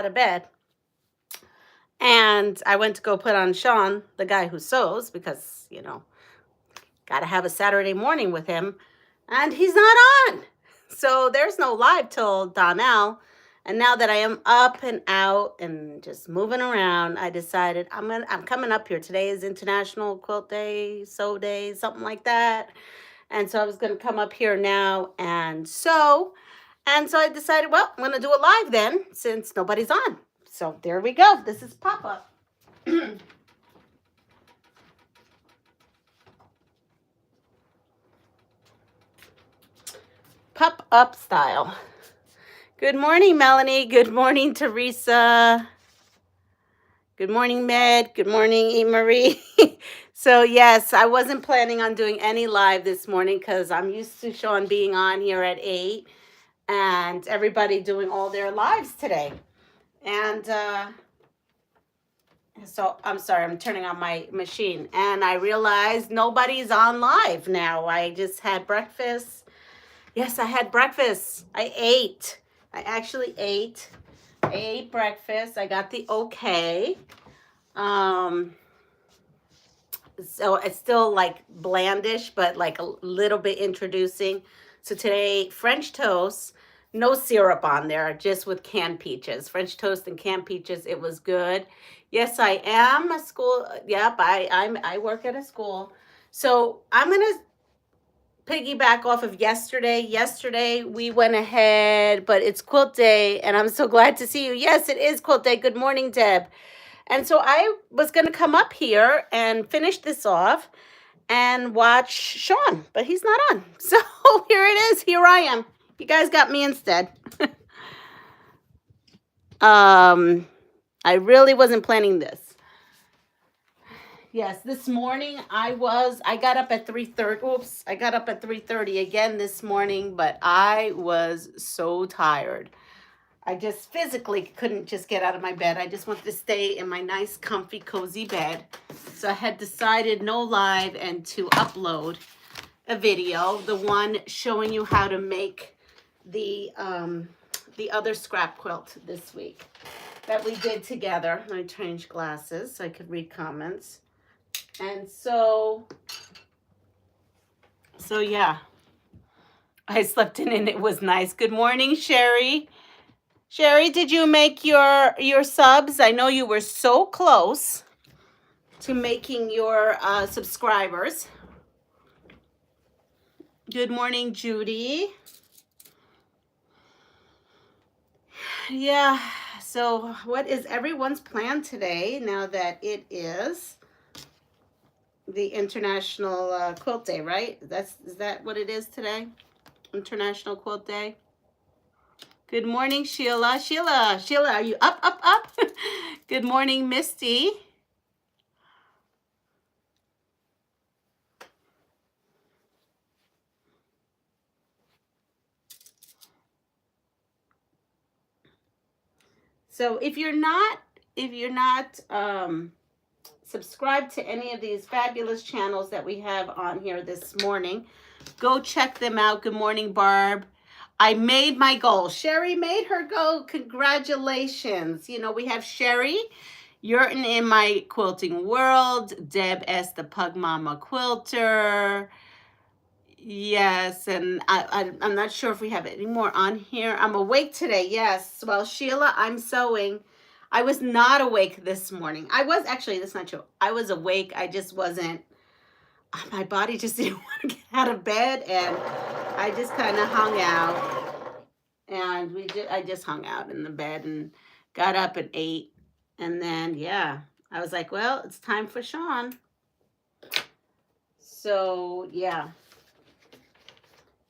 out of bed. And I went to go put on Sean, the guy who sews, because, got to have a Saturday morning with him. And he's not on. So there's no live till Donnell. And now that I am up and out and just moving around, I decided I'm coming up here. Today is International Quilt Day, Sew Day, something like that. And so I was going to come up here now and sew. And so I decided, well, I'm going to do a live then, since nobody's on. So there we go. This is pop-up. Pop-up style. Good morning, Melanie. Good morning, Teresa. Good morning, Med. Good morning, E. Marie. So yes, I wasn't planning on doing any live this morning because I'm used to Sean being on here at 8 and everybody doing all their lives today. And so I'm sorry, I'm turning on my machine. And I realized nobody's on live now. I just had breakfast. Yes, I had breakfast. I ate. I actually ate. I ate breakfast. I got the okay. So it's still like blandish, but like a little bit introducing. So today, French toast, no syrup on there, just with canned peaches. French toast and canned peaches. It was good. Yes, I am a school. Yep, I work at a school. So I'm gonna piggyback off of yesterday. Yesterday we went ahead, but it's quilt day, and I'm so glad to see you. Yes, it is quilt day. Good morning, Deb. And so I was going to come up here and finish this off and watch Sean, but he's not on. So here it is. Here I am. You guys got me instead. I really wasn't planning this. Yes, this morning I got up at 3:30. Oops, I got up at 3:30 again this morning, but I was so tired. I just physically couldn't just get out of my bed. I just wanted to stay in my nice, comfy, cozy bed. So I had decided no live and to upload a video, the one showing you how to make the other scrap quilt this week that we did together. Let me change glasses so I could read comments. And so yeah, I slept in and it was nice. Good morning, Sherry. Sherry, did you make your subs? I know you were so close to making your subscribers. Good morning, Judy. Yeah, so what is everyone's plan today now that it is the International Quilt Day, right? Is that what it is today? International Quilt Day? Good morning, Sheila. Sheila, are you up? Good morning, Misty. So if you're not subscribed to any of these fabulous channels that we have on here this morning, go check them out. Good morning, Barb. I made my goal. Sherry made her goal. Congratulations. We have Sherry. You're in my quilting world. Deb S. the Pug Mama Quilter. Yes, and I'm not sure if we have any more on here. I'm awake today. Yes. Well, Sheila, I'm sewing. I was not awake this morning. That's not true. I was awake. I just wasn't. My body just didn't want to get out of bed, and I just kind of hung out, and I just hung out in the bed and got up at 8, and then I was like, well, it's time for Sean. So yeah,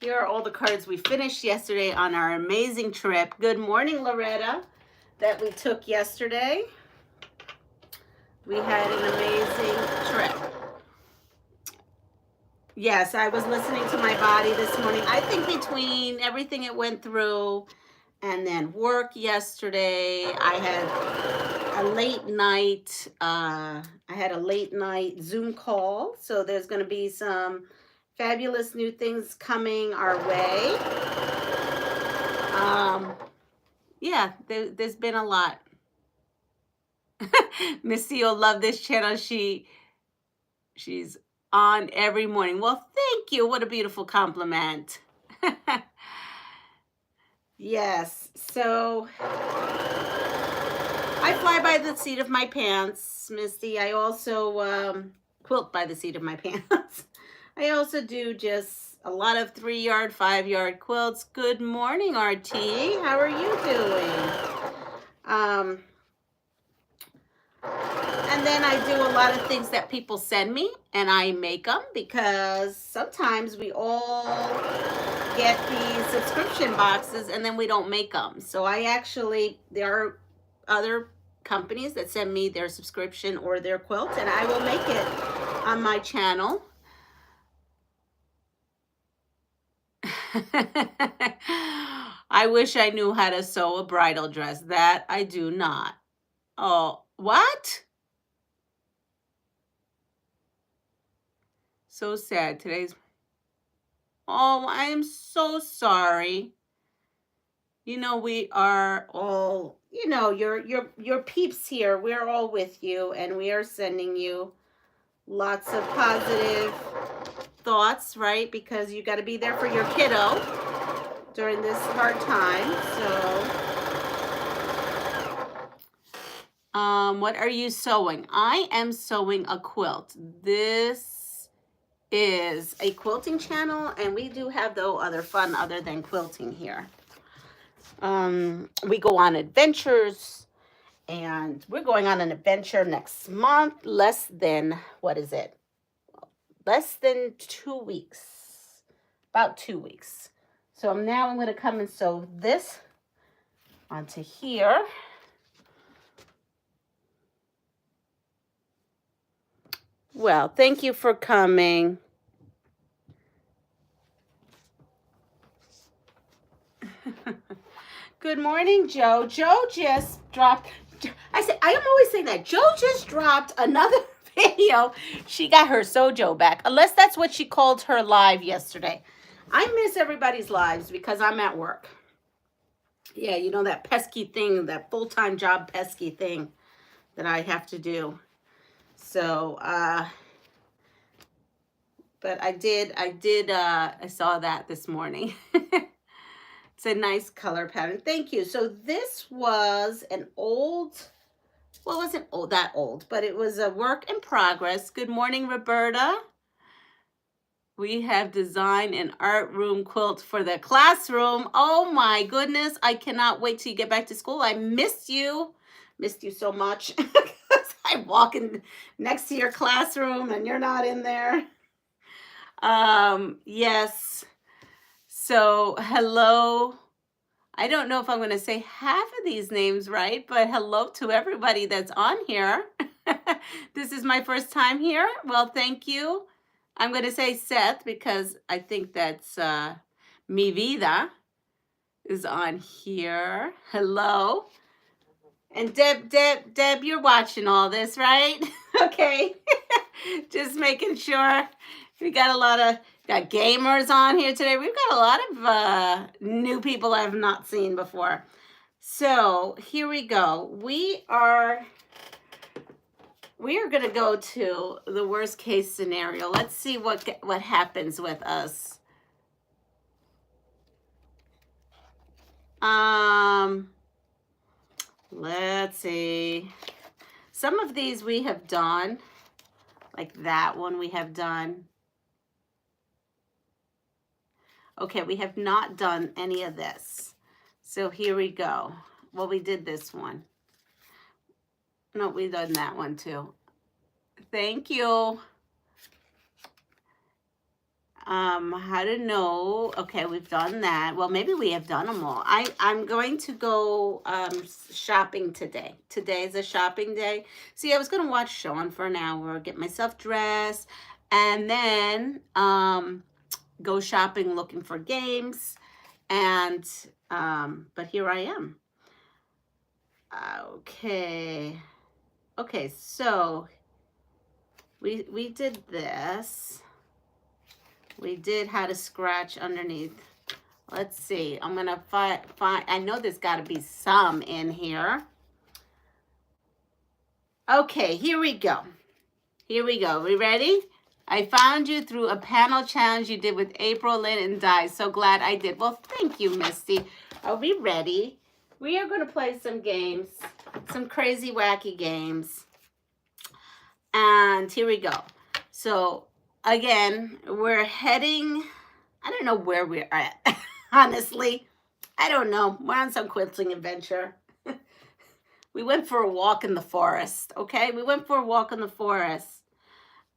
here are all the cards we finished yesterday on our amazing trip. Good morning, Loretta, that we took yesterday. We had an amazing trip. Yes, I was listening to my body this morning. I think between everything it went through and then work yesterday, I had a late night Zoom call. So there's going to be some fabulous new things coming our way. Yeah, there's been a lot. Missy will love this channel. She's on every morning. Well, thank you. What a beautiful compliment. Yes. So I fly by the seat of my pants, Misty. I also quilt by the seat of my pants. I also do just a lot of 3-yard, 5-yard quilts. Good morning, RT. How are you doing? And then I do a lot of things that people send me, and I make them because sometimes we all get these subscription boxes and then we don't make them. So there are other companies that send me their subscription or their quilt, and I will make it on my channel. I wish I knew how to sew a bridal dress. That I do not. Oh, what? So sad. Oh, I am so sorry. You know, we are all, your peeps here. We're all with you, and we are sending you lots of positive thoughts, right? Because you got to be there for your kiddo during this hard time. So, what are you sewing? I am sewing a quilt. This is a quilting channel, and we do have other fun other than quilting here. We go on adventures, and we're going on an adventure next month. Less than 2 weeks. About 2 weeks. So now I'm going to come and sew this onto here. Well, thank you for coming. Good morning, Joe. Joe just dropped. I am always saying that. Joe just dropped another video. She got her sojo back. Unless that's what she called her live yesterday. I miss everybody's lives because I'm at work. Yeah, you know that pesky thing, that full-time job pesky thing that I have to do. So, but I saw that this morning. It's a nice color pattern. Thank you. So this was an old, well, it wasn't that old, but it was a work in progress. Good morning, Roberta. We have designed an art room quilt for the classroom. Oh my goodness. I cannot wait till you get back to school. I missed you. Missed you so much. I'm walking next to your classroom and you're not in there. Yes. So, hello. I don't know if I'm going to say half of these names right, but hello to everybody that's on here. This is my first time here. Well, thank you. I'm going to say Seth because I think that's Mi Vida is on here. Hello. And Deb, you're watching all this, right? Okay. Just making sure. We got got gamers on here today. We've got a lot of new people I have not seen before. So here we go. We are going to go to the worst case scenario. Let's see what happens with us. Let's see. Some of these we have done, like that one we have done. Okay, we have not done any of this. So here we go. Well, we did this one. No, we've done that one too. Thank you. How to know? Okay, we've done that. Well, maybe we have done them all. I'm going to go shopping today. Today is a shopping day. See, I was going to watch Sean for an hour, get myself dressed, and then go shopping looking for games. And but here I am. Okay, so we did this. We did how to scratch underneath. Let's see. I'm going to find, I know there's got to be some in here. Okay, here we go. Here we go. We ready? I found you through a panel challenge you did with April, Lynn, and Di. So glad I did. Well, thank you, Misty. Are we ready? We are going to play some games, some crazy, wacky games. And here we go. So, again, we're heading, I don't know where we're at, honestly. I don't know. We're on some quilting adventure. We went for a walk in the forest, okay? We went for a walk in the forest.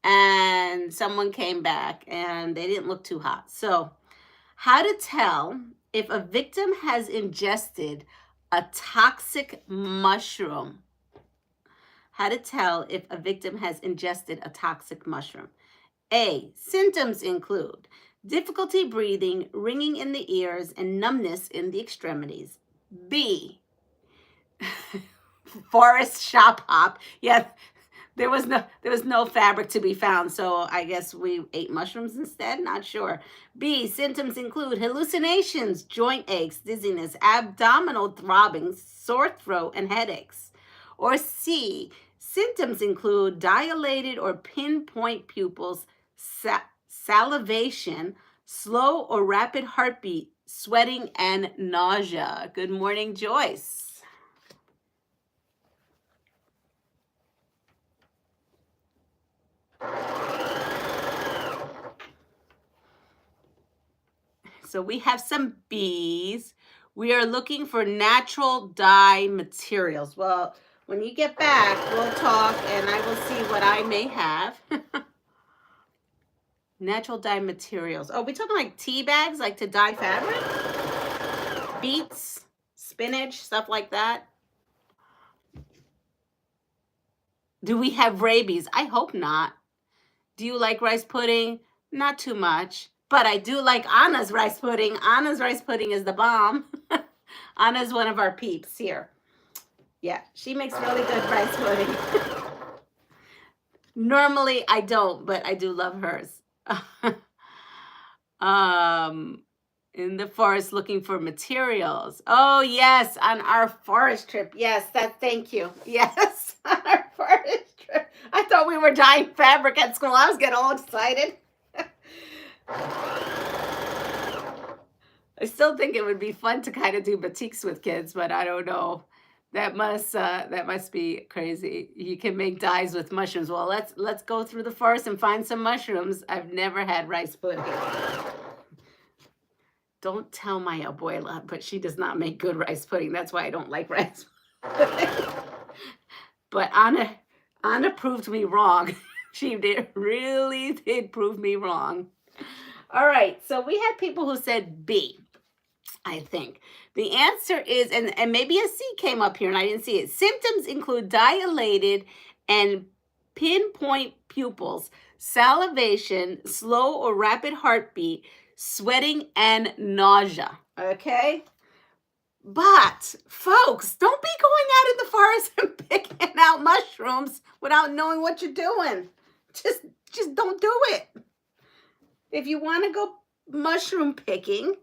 And someone came back and they didn't look too hot. So, how to tell if a victim has ingested a toxic mushroom. How to tell if a victim has ingested a toxic mushroom. A, symptoms include difficulty breathing, ringing in the ears, and numbness in the extremities. B, forest shop hop. Yeah, there was no fabric to be found, so I guess we ate mushrooms instead. Not sure. B, symptoms include hallucinations, joint aches, dizziness, abdominal throbbing, sore throat, and headaches. Or C, symptoms include dilated or pinpoint pupils, salivation, slow or rapid heartbeat, sweating, and nausea. Good morning, Joyce. So we have some B's. We are looking for natural dye materials. Well, when you get back, we'll talk and I will see what I may have. Natural dye materials. Oh, we talking like tea bags, like to dye fabric? Beets, spinach, stuff like that. Do we have rabies? I hope not. Do you like rice pudding? Not too much. But I do like Anna's rice pudding. Anna's rice pudding is the bomb. Anna's one of our peeps here. Yeah, she makes really good rice pudding. Normally I don't, but I do love hers. In the forest looking for materials. Oh yes, on our forest trip. Yes, thank you. Yes, on our forest trip. I thought we were dyeing fabric at school. I was getting all excited. I still think it would be fun to kind of do batiks with kids, but I don't know. That must be crazy. You can make dyes with mushrooms. Well, let's go through the forest and find some mushrooms. I've never had rice pudding. Don't tell my abuela, but she does not make good rice pudding. That's why I don't like rice pudding. But Anna proved me wrong. She really did prove me wrong. All right, so we had people who said B, I think. The answer is, and maybe a C came up here and I didn't see it. Symptoms include dilated and pinpoint pupils, salivation, slow or rapid heartbeat, sweating, and nausea. Okay? But, folks, don't be going out in the forest and picking out mushrooms without knowing what you're doing. Just don't do it. If you want to go mushroom picking,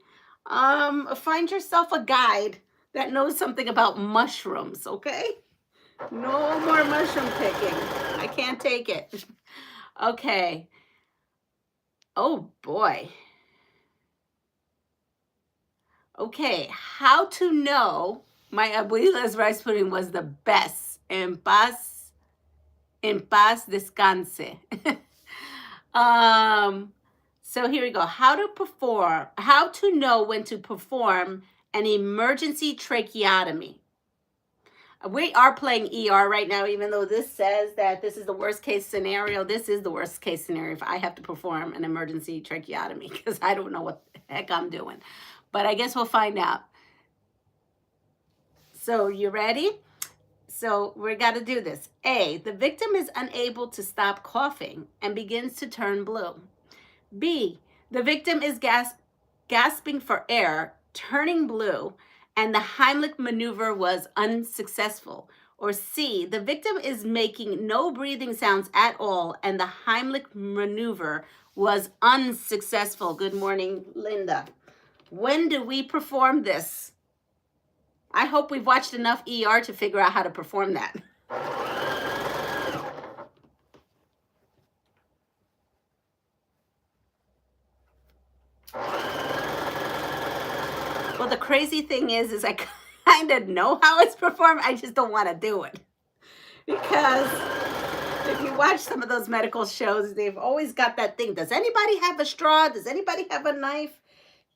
find yourself a guide that knows something about mushrooms, okay? No more mushroom picking. I can't take it. Okay. Oh, boy. Okay, how to know my abuela's rice pudding was the best. En paz descanse. So here we go. How to know when to perform an emergency tracheotomy. We are playing ER right now, even though this says that this is the worst case scenario. This is the worst case scenario if I have to perform an emergency tracheotomy because I don't know what the heck I'm doing. But I guess we'll find out. So you ready? So we got to do this. A, the victim is unable to stop coughing and begins to turn blue. B, the victim is gasping for air, turning blue, and the Heimlich maneuver was unsuccessful. Or C, the victim is making no breathing sounds at all, and the Heimlich maneuver was unsuccessful. Good morning, Linda. When do we perform this? I hope we've watched enough ER to figure out how to perform that. Well, the crazy thing is I kind of know how it's performed. I just don't want to do it. Because if you watch some of those medical shows, they've always got that thing. Does anybody have a straw? Does anybody have a knife?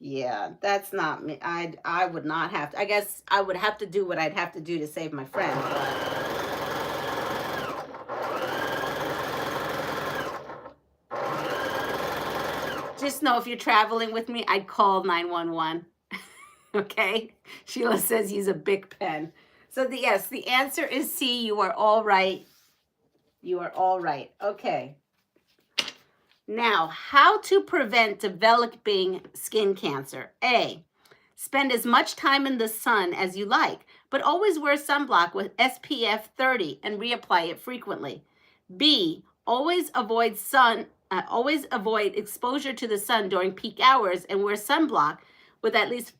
Yeah, that's not me. I would not have to. I guess I would have to do what I'd have to do to save my friend. But just know if you're traveling with me, I'd call 911. Okay? Sheila says use a Bic pen. So yes, the answer is C. You are all right. You are all right. Okay. Now, how to prevent developing skin cancer? A, spend as much time in the sun as you like, but always wear sunblock with SPF 30 and reapply it frequently. B, always avoid exposure to the sun during peak hours and wear sunblock with at least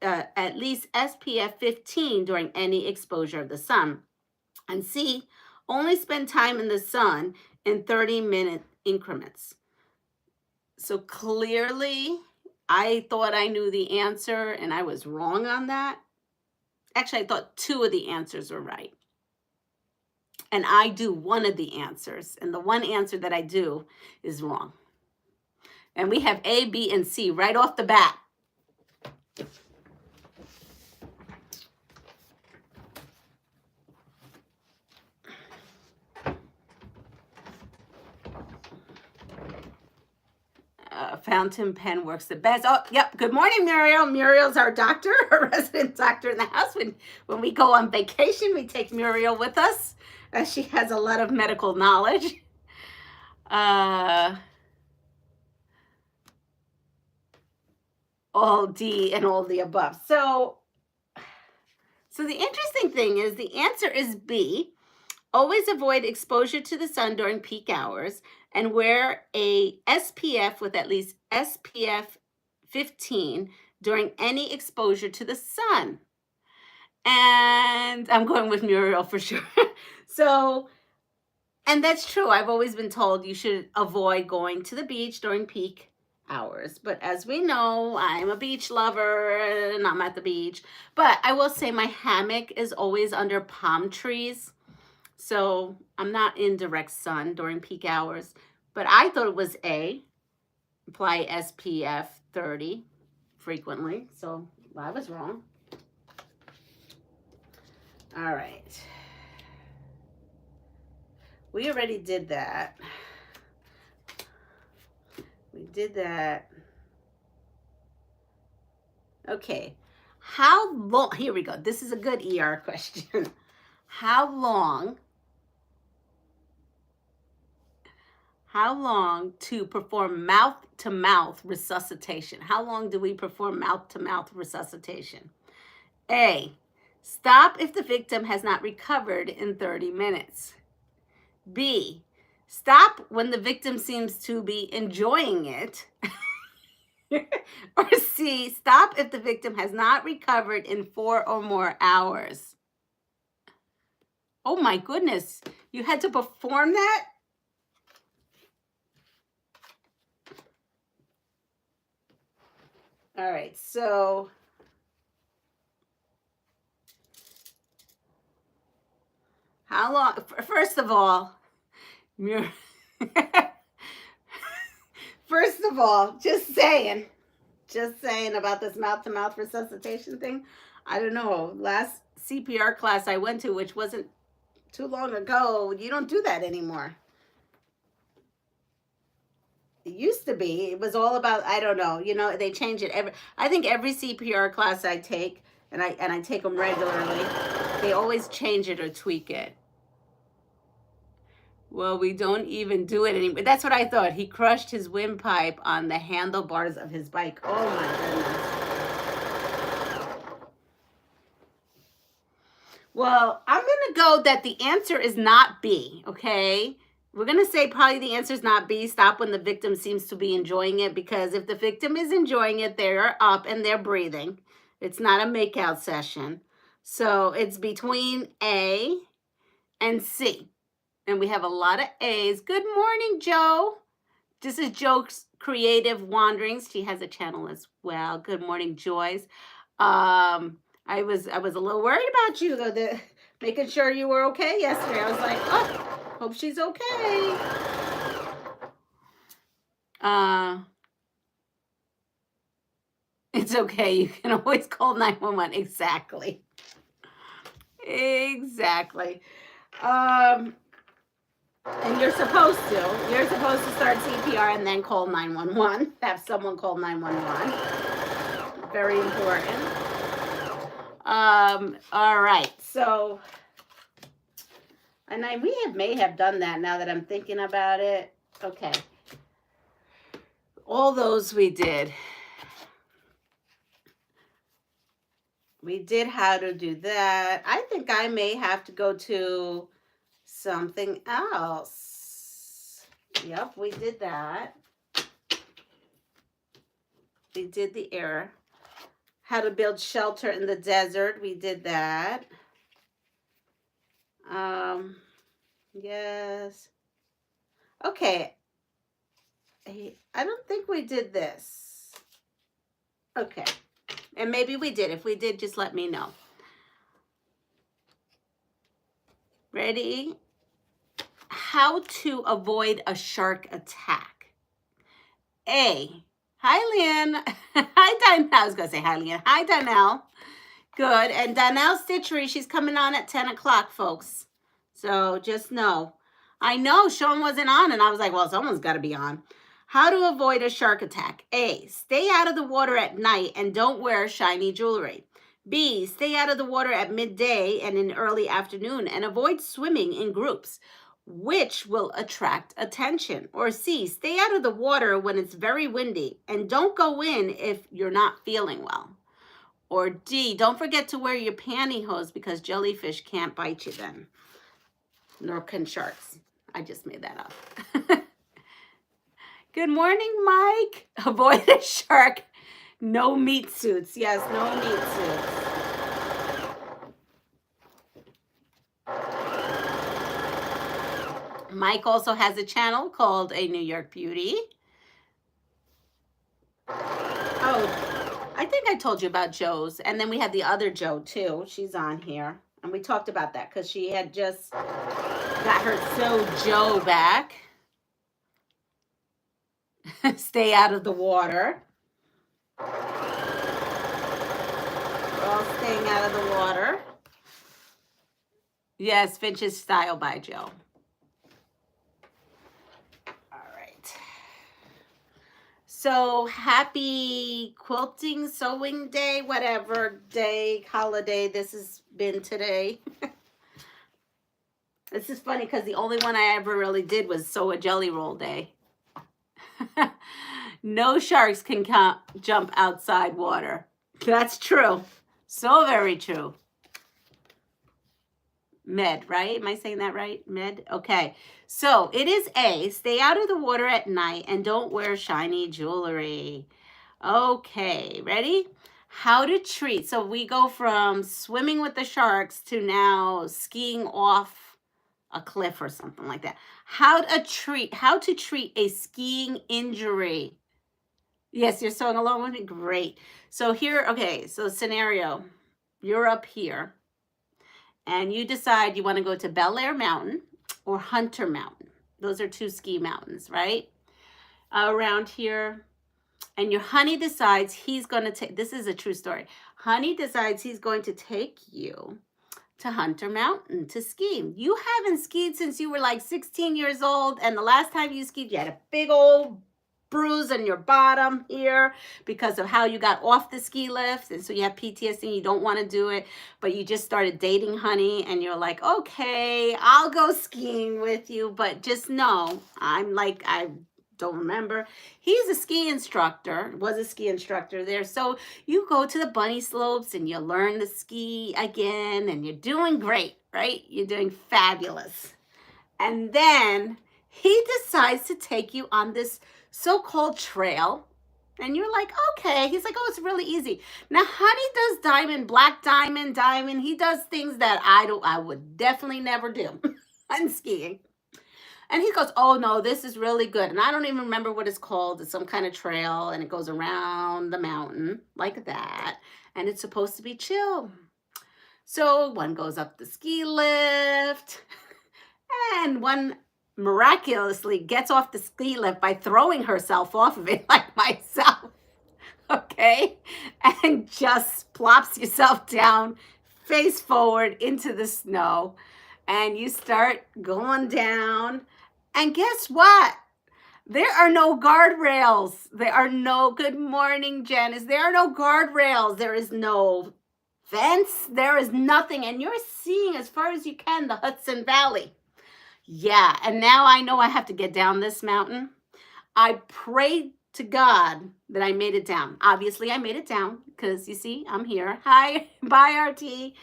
SPF 15 during any exposure of the sun. And C, only spend time in the sun in 30-minute increments. So clearly, I thought I knew the answer and I was wrong on that. Actually, I thought 2 of the answers were right. And I do one of the answers. And the one answer that I do is wrong. And we have A, B, and C right off the bat. Fountain pen works the best. Oh, yep. Good morning, Muriel. Muriel's our doctor, our resident doctor in the house. When we go on vacation, we take Muriel with us. She has a lot of medical knowledge. All D and all the above. So the interesting thing is the answer is B. Always avoid exposure to the sun during peak hours and wear a SPF with at least SPF 15 during any exposure to the sun. And I'm going with Muriel for sure. So, and that's true. I've always been told you should avoid going to the beach during peak hours. But as we know, I'm a beach lover and I'm at the beach. But I will say my hammock is always under palm trees. So I'm not in direct sun during peak hours, but I thought it was A, apply SPF 30 frequently. So I was wrong. All right. We already did that. We did that. Okay. How long, here we go. This is a good ER question. How long to perform mouth-to-mouth resuscitation? How long do we perform mouth-to-mouth resuscitation? A, stop if the victim has not recovered in 30 minutes. B, stop when the victim seems to be enjoying it. Or C, stop if the victim has not recovered in 4 or more hours. Oh my goodness, you had to perform that? All right, so how long, first of all, just saying about this mouth-to-mouth resuscitation thing. I don't know, last CPR class I went to, which wasn't too long ago, you don't do that anymore. It used to be. It was all about, I don't know, you know, they change it I think every CPR class I take, and I take them regularly, they always change it or tweak it. Well, we don't even do it anymore. That's what I thought. He crushed his windpipe on the handlebars of his bike. Oh my goodness. Well, I'm going to go that the answer is not B, okay? We're going to say probably the answer is not B. Stop when the victim seems to be enjoying it, because if the victim is enjoying it, they're up and they're breathing. It's not a makeout session. So it's between A and C. And we have a lot of A's. Good morning, Joe. This is Joe's Creative Wanderings. She has a channel as well. Good morning, Joyce. I was a little worried about you, though, making sure you were okay yesterday. I was like, oh, hope she's okay. It's okay. You can always call 911. Exactly. Exactly. And you're supposed to start CPR and then call 911. Have someone call 911. Very important. All right. So, and we may have done that now that I'm thinking about it. Okay. All those we did. We did how to do that. I think I may have to go to something else. Yep, we did that. We did the air. How to build shelter in the desert. We did that. Yes. Okay. I don't think we did this. Okay. And maybe we did. If we did, just let me know. Ready? How to avoid a shark attack. A. Hi, Leanne. Hi, Donnell. I was going to say hi, Leanne. Hi, Donnell. Good. And Donnell Stitchery, she's coming on at 10 o'clock, folks. So just know. I know Sean wasn't on, and I was like, well, someone's got to be on. How to avoid a shark attack. A. Stay out of the water at night and don't wear shiny jewelry. B. Stay out of the water at midday and in early afternoon and avoid swimming in groups, which will attract attention. Or C. Stay out of the water when it's very windy and don't go in if you're not feeling well. Or D. Don't forget to wear your pantyhose because jellyfish can't bite you then. Nor can sharks. I just made that up. Good morning, Mike. Avoid a shark. No meat suits. Yes, no meat suits. Mike also has a channel called A New York Beauty. Oh, I think I told you about Joe's. And then we had the other Joe, too. She's on here. And we talked about that because she had just got her So Joe back. Stay out of the water. We're all staying out of the water. Yes, Finch's Style by Joe. All right. So happy quilting, sewing day, whatever day, holiday this has been today. This is funny because the only one I ever really did was sew a jelly roll day. No sharks can jump outside water. That's true. So very true. Med, right? Am I saying that right? Med? Okay. So it is A. Stay out of the water at night and don't wear shiny jewelry. Okay. Ready? How to treat. So we go from swimming with the sharks to now skiing off a cliff or something like that. How to treat a skiing injury. Yes, you're sewing along with me? Great. So here, okay, so scenario. You're up here and you decide you want to go to Bel Air Mountain or Hunter Mountain. Those are two ski mountains, right? Around here. And your honey decides he's going to take, this is a true story. Honey decides he's going to take you to Hunter Mountain to ski. You haven't skied since you were like 16 years old. And the last time you skied, you had a big old bruise on your bottom here because of how you got off the ski lift. And so you have PTSD and you don't want to do it, but you just started dating Honey and you're like, okay, I'll go skiing with you. But just know, I don't remember. He's a ski instructor, was a ski instructor there. So you go to the bunny slopes and you learn to ski again and you're doing great, right? You're doing fabulous. And then he decides to take you on this so-called trail. And you're like, okay. He's like, oh, it's really easy. Now, Honey does diamond, black diamond, diamond. He does things that I would definitely never do on skiing. And he goes, oh, no, this is really good. And I don't even remember what it's called. It's some kind of trail, and it goes around the mountain like that. And it's supposed to be chill. So one goes up the ski lift, and one miraculously gets off the ski lift by throwing herself off of it like myself. Okay? And just plops yourself down face forward into the snow. And you start going down. And guess what? There are no guardrails. There are no, good morning, Janice. There are no guardrails. There is no fence. There is nothing. And you're seeing as far as you can the Hudson Valley. Yeah, and now I know I have to get down this mountain. I prayed to God that I made it down. Obviously, I made it down because, you see, I'm here. Hi, bye, RT.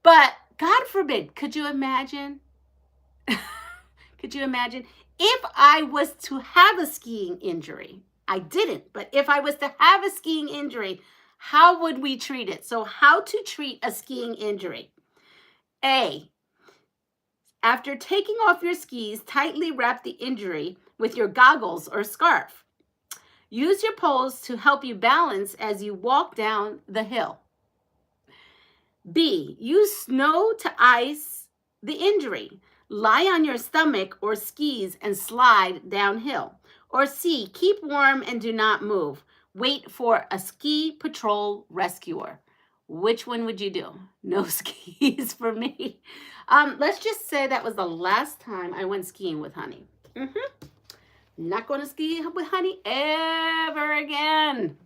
But God forbid, could you imagine? Could you imagine if I was to have a skiing injury? I didn't, but if I was to have a skiing injury, how would we treat it? So how to treat a skiing injury? A, after taking off your skis, tightly wrap the injury with your goggles or scarf. Use your poles to help you balance as you walk down the hill. B, use snow to ice the injury. Lie on your stomach or skis and slide downhill. Or C, keep warm and do not move. Wait for a ski patrol rescuer. Which one would you do? No skis for me. Let's just say that was the last time I went skiing with Honey. Not going to ski with Honey ever again.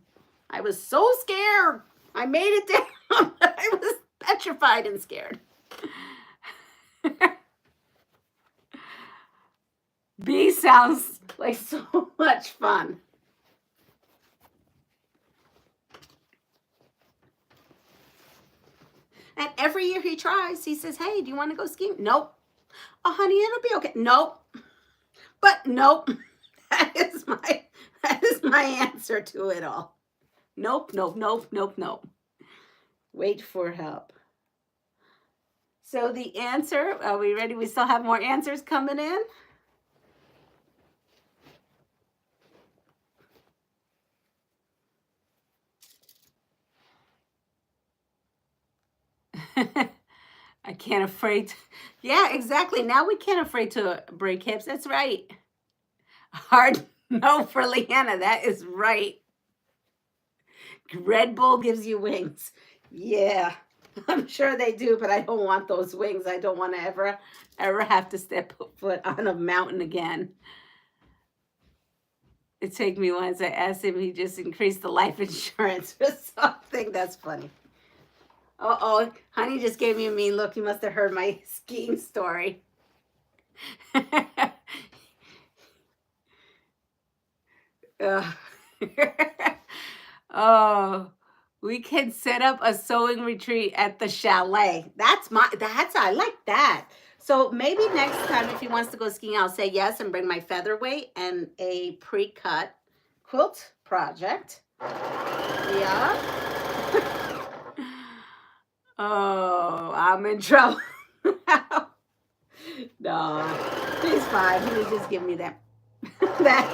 I was so scared. I made it down. I was petrified and scared. B sounds like so much fun. And every year he tries, he says, hey, do you want to go skiing? Nope. Oh, honey, it'll be okay. Nope. But nope. That is my answer to it all. Nope, nope, nope, nope, nope. Wait for help. So the answer, are we ready? We still have more answers coming in. I can't afraid. Yeah, exactly. Now we can't afraid to break hips. That's right. Hard no for Leanna. That is right. Red Bull gives you wings. Yeah, I'm sure they do, but I don't want those wings. I don't want to ever have to step foot on a mountain again. It took me once. I asked him, he just increased the life insurance or something. That's funny. Uh-oh, Honey just gave me a mean look. He must have heard my skiing story. Oh, we can set up a sewing retreat at the chalet. I like that. So maybe next time if he wants to go skiing, I'll say yes and bring my featherweight and a pre-cut quilt project. Yeah. Oh, I'm in trouble. No, he's fine. He was just giving me that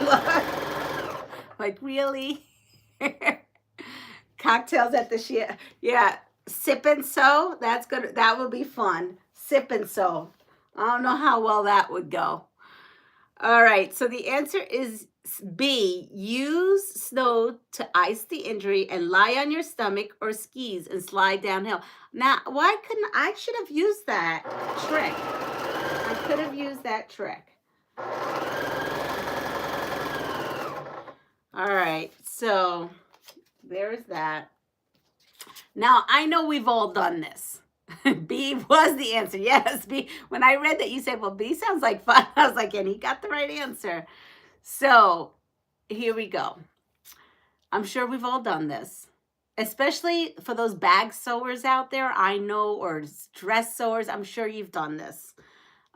look. Like, really? Cocktails at the shit. Yeah, sip and sew. That's good. That will be fun. Sip and sew. I don't know how well that would go. All right, so the answer is B. Use snow to ice the injury and lie on your stomach or skis and slide downhill. Now, why couldn't I should have used that trick? I could have used that trick. All right, so there's that. Now, I know we've all done this. B was the answer. Yes, B. When I read that, you said, well, B sounds like fun. I was like, and he got the right answer. So here we go. I'm sure we've all done this, especially for those bag sewers out there. I know, or dress sewers. I'm sure you've done this.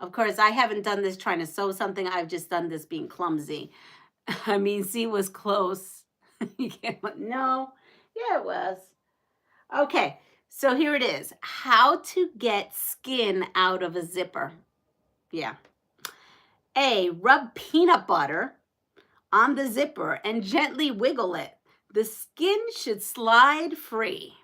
Of course, I haven't done this trying to sew something. I've just done this being clumsy. I mean, C was close. You can't, no. Yeah, it was. Okay, so here it is. How to get skin out of a zipper. Yeah. A, rub peanut butter on the zipper and gently wiggle it. The skin should slide free.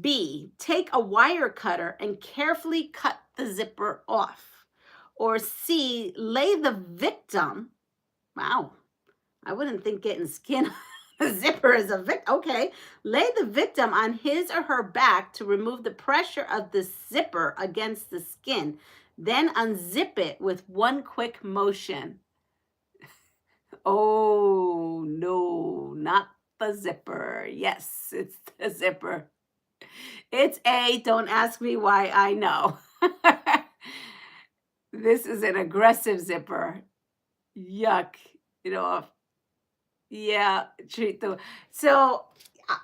B, take a wire cutter and carefully cut the zipper off. Or C, lay the victim. Wow, I wouldn't think getting skin on a zipper is a victim. Okay, lay the victim on his or her back to remove the pressure of the zipper against the skin. Then unzip it with one quick motion. Oh, no, not the zipper. Yes, it's the zipper. It's A. Don't ask me why, I know. This is an aggressive zipper. Yuck. You know, yeah, treat the. So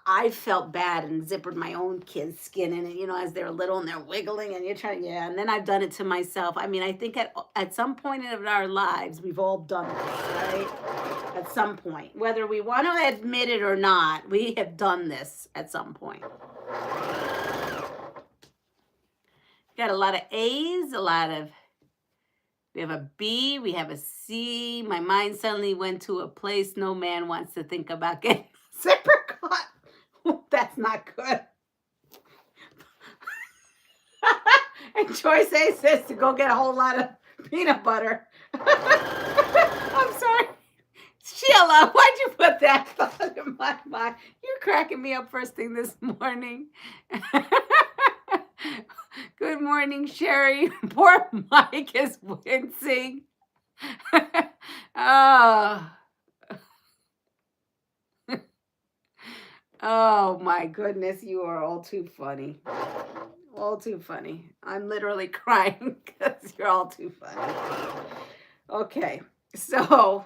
I felt bad and zippered my own kids' skin in it, you know, as they're little and they're wiggling and you're trying, yeah. And then I've done it to myself. I mean, I think at some point in our lives, we've all done this, right? At some point, whether we want to admit it or not, we have done this at some point. Got a lot of A's, we have a B, we have a C. My mind suddenly went to a place no man wants to think about getting zipper caught. That's not good. And Joyce A says to go get a whole lot of peanut butter. I'm sorry. Sheila, why'd you put that thought in my mind? You're cracking me up first thing this morning. Good morning, Sherry. Poor Mike is wincing. Oh. Oh my goodness, you are all too funny. All too funny. I'm literally crying because you're all too funny. Okay, so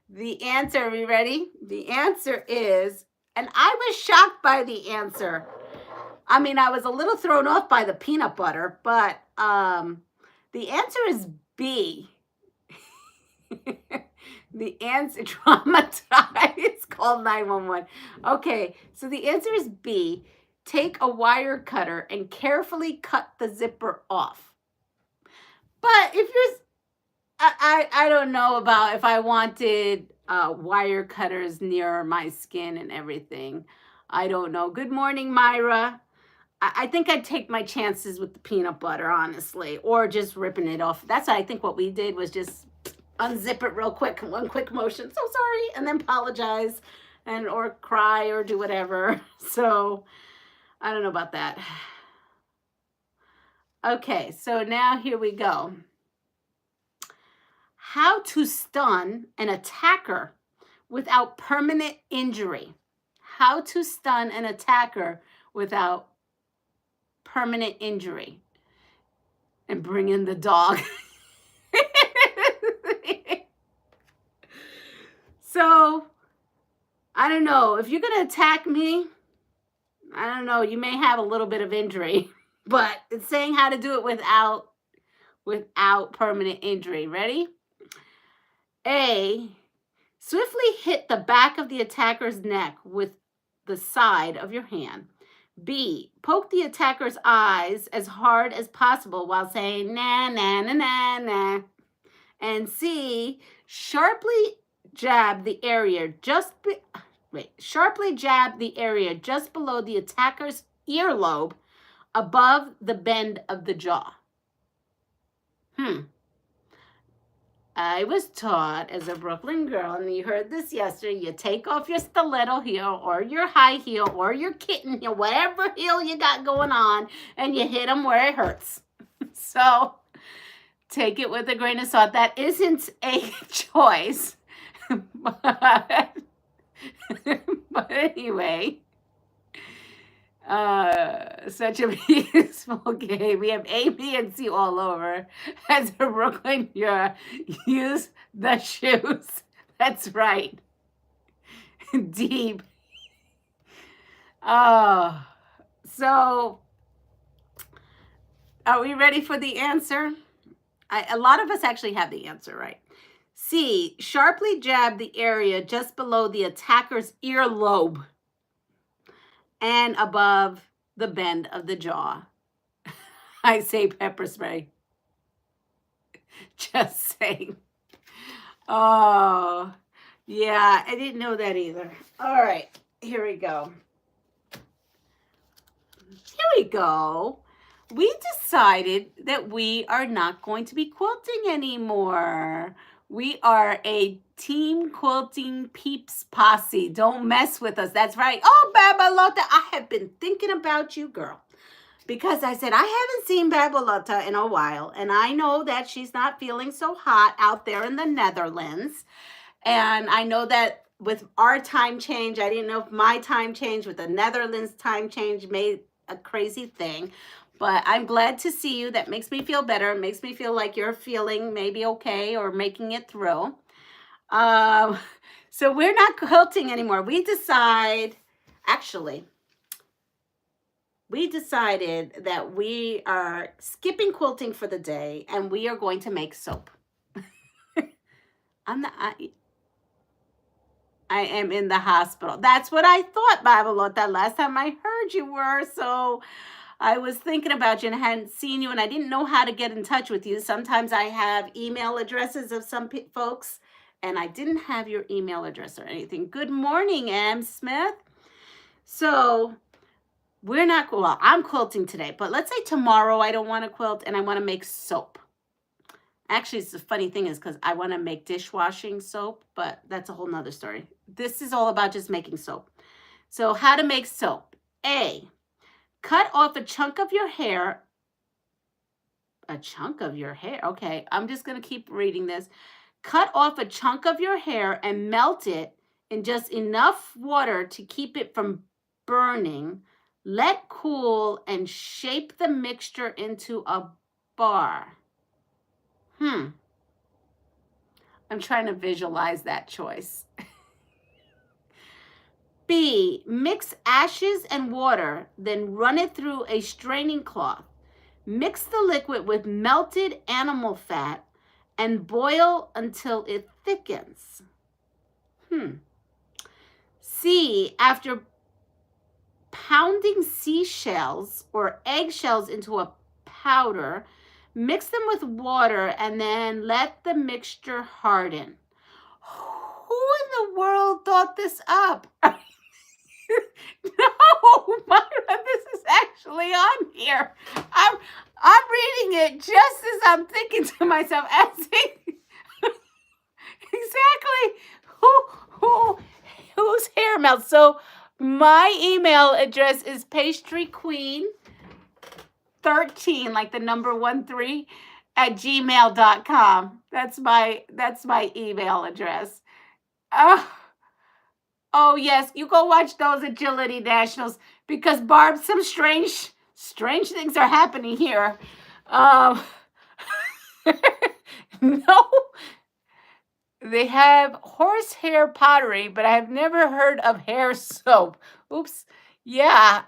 the answer, are we ready? The answer is, and I was shocked by the answer. I mean, I was a little thrown off by the peanut butter, but the answer is B. The answer, traumatized. It's called 911. Okay, so the answer is B. Take a wire cutter and carefully cut the zipper off. But if you're, I don't know about if I wanted wire cutters near my skin and everything. I don't know. Good morning, Myra. I think I'd take my chances with the peanut butter, honestly, or just ripping it off. That's I think what we did was just unzip it real quick, one quick motion. So sorry, and then apologize, and or cry or do whatever. So I don't know about that. Okay, so now here we go. How to stun an attacker without permanent injury. How to stun an attacker without permanent injury. And bring in the dog. So, I don't know. If you're going to attack me, I don't know. You may have a little bit of injury. But it's saying how to do it without permanent injury. Ready? A, swiftly hit the back of the attacker's neck with the side of your hand. B, poke the attacker's eyes as hard as possible while saying na na na na na. And C, sharply jab the area just below the attacker's earlobe above the bend of the jaw. I was taught as a Brooklyn girl, and you heard this yesterday, you take off your stiletto heel or your high heel or your kitten heel, whatever heel you got going on, and you hit them where it hurts. So take it with a grain of salt. That isn't a choice. But anyway, such a peaceful game. We have A, B, and C all over. As a Brooklyn, use the shoes. That's right. Deep. Oh, so Are we ready for the answer? A lot of us actually have the answer right. C, sharply jab the area just below the attacker's earlobe and above the bend of the jaw. I say pepper spray. Just saying. Oh, yeah, I didn't know that either. All right, here we go. Here we go. We decided that we are not going to be quilting anymore. We are a team quilting peeps posse. Don't mess with us. That's right. Oh, Babalota, I have been thinking about you, girl. Because I said, I haven't seen Babalota in a while. And I know that she's not feeling so hot out there in the Netherlands. And I know that with our time change, I didn't know if my time change with the Netherlands time change made a crazy thing. But I'm glad to see you. That makes me feel better. It makes me feel like you're feeling maybe okay or making it through. So we're not quilting anymore. We decided that we are skipping quilting for the day and we are going to make soap. I am in the hospital. That's what I thought, Babalota. Last time I heard you were. So I was thinking about you and I hadn't seen you and I didn't know how to get in touch with you. Sometimes I have email addresses of some folks and I didn't have your email address or anything. Good morning, M. Smith. So we're not, well, I'm quilting today, but let's say tomorrow I don't want to quilt and I want to make soap. Actually, it's the funny thing is because I want to make dishwashing soap, but that's a whole nother story. This is all about just making soap. So how to make soap. A, cut off a chunk of your hair. A chunk of your hair. Okay, I'm just going to keep reading this. Cut off a chunk of your hair and melt it in just enough water to keep it from burning. Let cool and shape the mixture into a bar. I'm trying to visualize that choice. B, mix ashes and water, then run it through a straining cloth. Mix the liquid with melted animal fat and boil until it thickens. C, after pounding seashells or eggshells into a powder, mix them with water and then let the mixture harden. Who in the world thought this up? No, Myra, this is actually on here. I'm reading it just as I'm thinking to myself, exactly whose hair melts. So my email address is PastryQueen 13, like the number 13 at gmail.com. That's my email address. Oh yes, you go watch those agility nationals because Barb, some strange things are happening here. No, they have horsehair pottery, but I've never heard of hair soap. Oops. Yeah.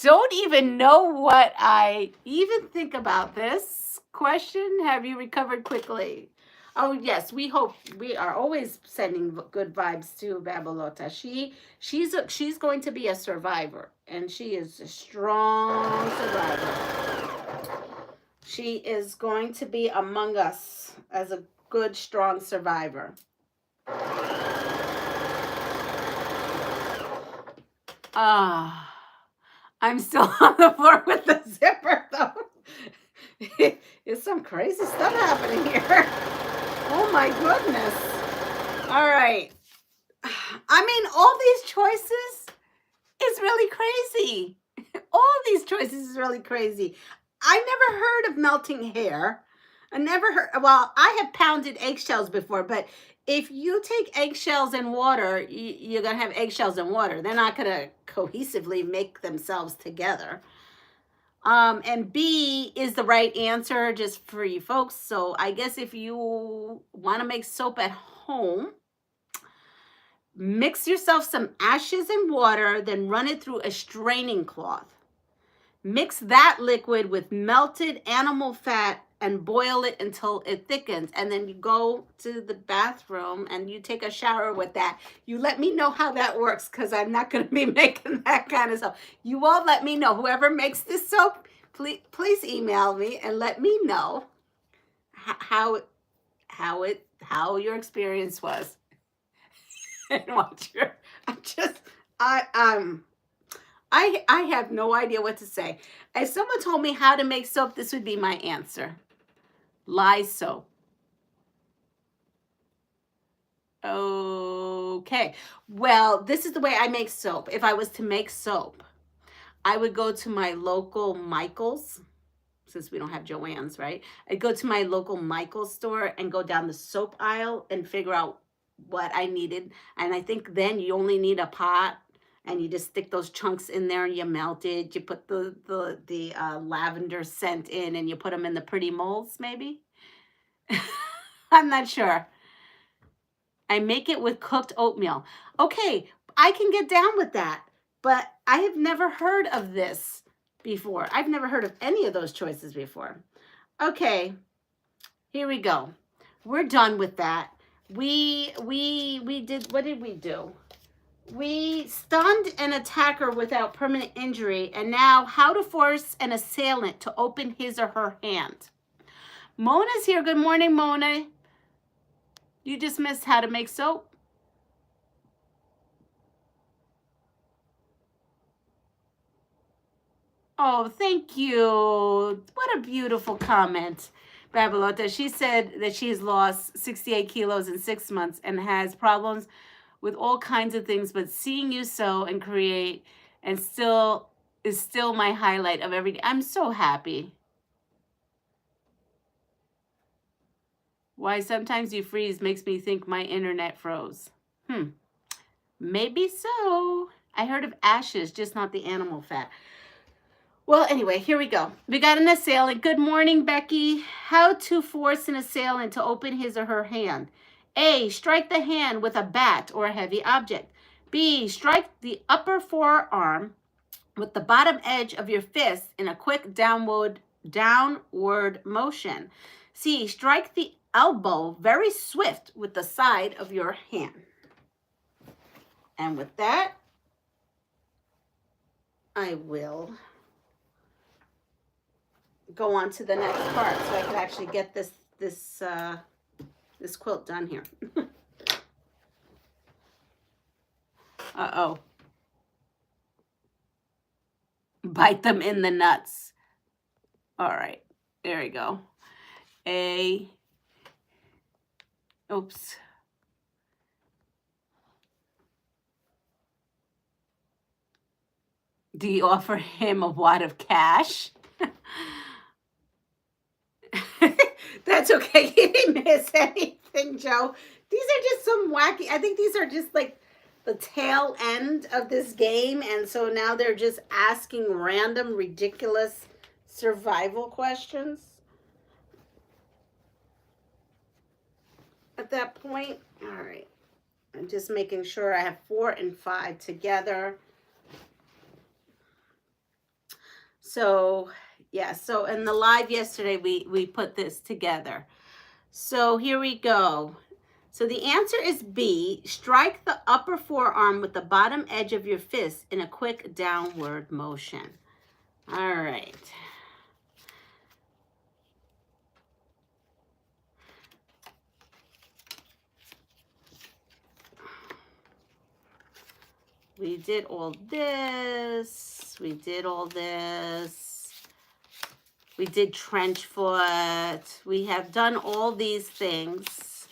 Don't even know what I even think about this question. Have you recovered quickly? Oh yes, we hope. We are always sending good vibes to Babalota. She's going to be a survivor, and she is a strong survivor. She is going to be among us as a good, strong survivor. I'm still on the floor with the zipper, though. It's some crazy stuff happening here. Oh, my goodness. All right. I mean, all these choices is really crazy. All these choices is really crazy. I never heard of melting hair. I never heard, well, I have pounded eggshells before, but if you take eggshells and water, you're going to have eggshells and water. They're not going to cohesively make themselves together. And B is the right answer just for you folks. So I guess if you want to make soap at home, mix yourself some ashes and water, then run it through a straining cloth. Mix that liquid with melted animal fat and boil it until it thickens. And then you go to the bathroom and you take a shower with that. You let me know how that works, because I'm not going to be making that kind of soap. You all let me know. Whoever makes this soap, please email me and let me know how your experience was. And I have no idea what to say. If someone told me how to make soap, this would be my answer. Lye soap. Okay. Well, this is the way I make soap. If I was to make soap, I would go to my local Michael's, since we don't have Joann's, right? I'd go to my local Michael's store and go down the soap aisle and figure out what I needed. And I think then you only need a pot, and you just stick those chunks in there and you melt it. You put the lavender scent in, and you put them in the pretty molds, maybe. I'm not sure. I make it with cooked oatmeal. Okay, I can get down with that, but I have never heard of this before. I've never heard of any of those choices before. Okay, here we go. We're done with that. We did, what did we do? We stunned an attacker without permanent injury, and now how to force an assailant to open his or her hand. Mona's here. Good morning, Mona. You just missed how to make soap. Oh, thank you. What a beautiful comment, Babalota. She said that she's lost 68 kilos in 6 months and has problems with all kinds of things, but seeing you sew and create and is still my highlight of every day. I'm so happy. Why sometimes you freeze makes me think my internet froze. Maybe so. I heard of ashes, just not the animal fat. Well, anyway, here we go. We got an assailant. Good morning, Becky. How to force an assailant to open his or her hand. A, strike the hand with a bat or a heavy object. B, strike the upper forearm with the bottom edge of your fist in a quick downward motion. C, strike the elbow very swift with the side of your hand. And with that, I will go on to the next part so I can actually get this quilt done here. Uh-oh. Bite them in the nuts. All right, there we go. Oops. Do you offer him a wad of cash? That's okay. He didn't miss anything, Joe. These are just some wacky, I think these are just like the tail end of this game. And so now they're just asking random, ridiculous survival questions. At that point, all right. I'm just making sure I have 4 and 5 together. So, yeah, so in the live yesterday, we put this together. So here we go. So the answer is B, strike the upper forearm with the bottom edge of your fist in a quick downward motion. All right. We did all this. We did all this. We did trench foot. We have done all these things.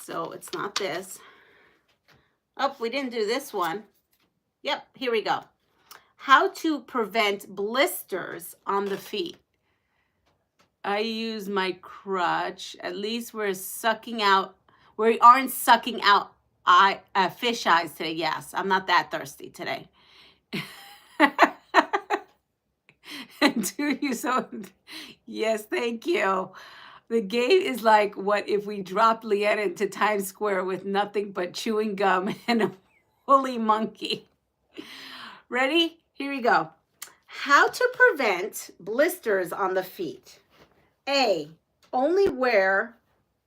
So it's not this. Oh, we didn't do this one. Yep, here we go. How to prevent blisters on the feet. I use my crutch. At least we aren't sucking out fish eyes today. Yes, I'm not that thirsty today. And do you so? Yes, thank you. The game is like, what if we dropped Leanna into Times Square with nothing but chewing gum and a woolly monkey? Ready? Here we go. How to prevent blisters on the feet. A, only wear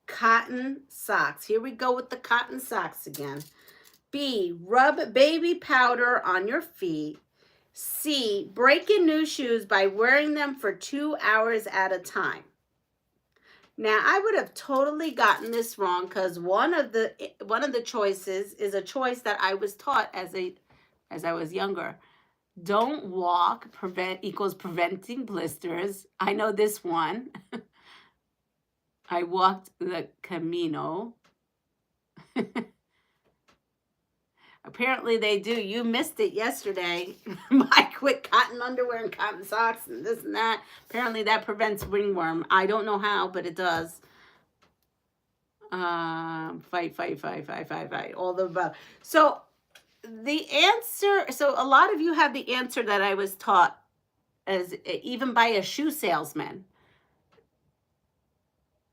cotton socks. Here we go with the cotton socks again. B, rub baby powder on your feet. C, break in new shoes by wearing them for 2 hours at a time. Now, I would have totally gotten this wrong because one of the choices is a choice that I was taught as I was younger. Don't walk equals preventing blisters. I know this one. I walked the Camino. Apparently they do. You missed it yesterday. I quit cotton underwear and cotton socks and this and that. Apparently that prevents ringworm. I don't know how, but it does. Fight. All the above. So the answer, so a lot of you have the answer that I was taught as even by a shoe salesman.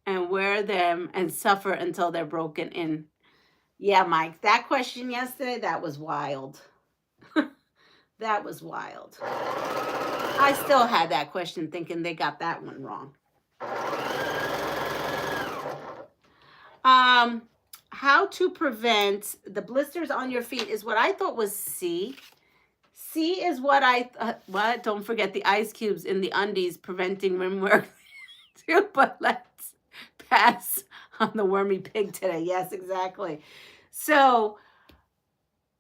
And wear them and suffer until they're broken in. Yeah, Mike, that question yesterday, that was wild. That was wild. I still had that question thinking they got that one wrong. How to prevent the blisters on your feet is what I thought was C. C is what what? Don't forget the ice cubes in the undies preventing ringworm too, but let's pass on the wormy pig today. Yes, exactly. So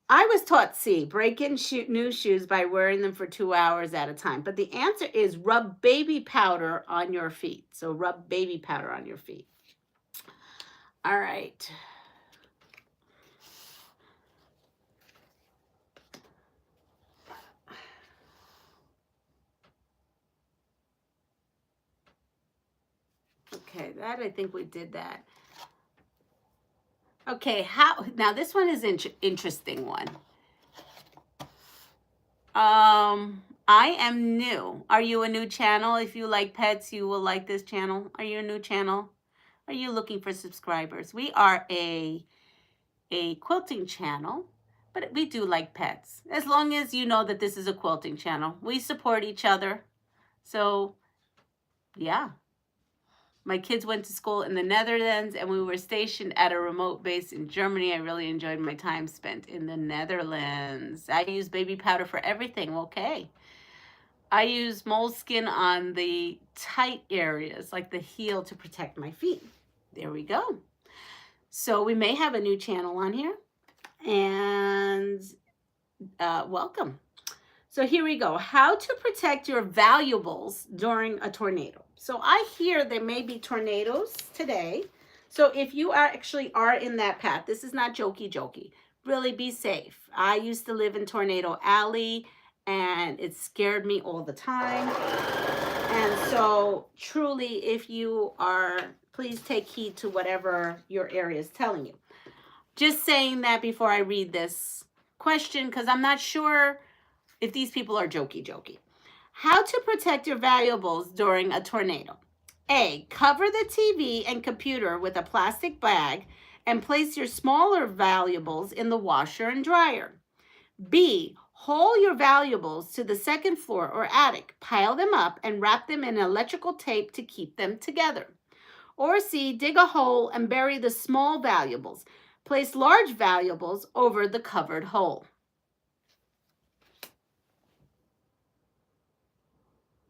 I was taught C, break in new shoes by wearing them for 2 hours at a time. But the answer is rub baby powder on your feet. So rub baby powder on your feet. All right. Okay, that I think we did that. Okay, now this one is an interesting one. I am new. Are you a new channel? If you like pets, you will like this channel. Are you a new channel? Are you looking for subscribers? We are a quilting channel, but we do like pets. As long as you know that this is a quilting channel. We support each other. So, yeah. My kids went to school in the Netherlands and we were stationed at a remote base in Germany. I really enjoyed my time spent in the Netherlands. I use baby powder for everything. Okay. I use moleskin on the tight areas like the heel to protect my feet. There we go. So we may have a new channel on here. And welcome. So here we go. How to protect your valuables during a tornado. So I hear there may be tornadoes today. So if you actually are in that path, this is not jokey. Really be safe. I used to live in Tornado Alley and it scared me all the time. And so truly, if you are, please take heed to whatever your area is telling you. Just saying that before I read this question, because I'm not sure if these people are jokey. How to protect your valuables during a tornado. A, cover the TV and computer with a plastic bag and place your smaller valuables in the washer and dryer. B, haul your valuables to the second floor or attic, pile them up and wrap them in electrical tape to keep them together. Or C, dig a hole and bury the small valuables. Place large valuables over the covered hole.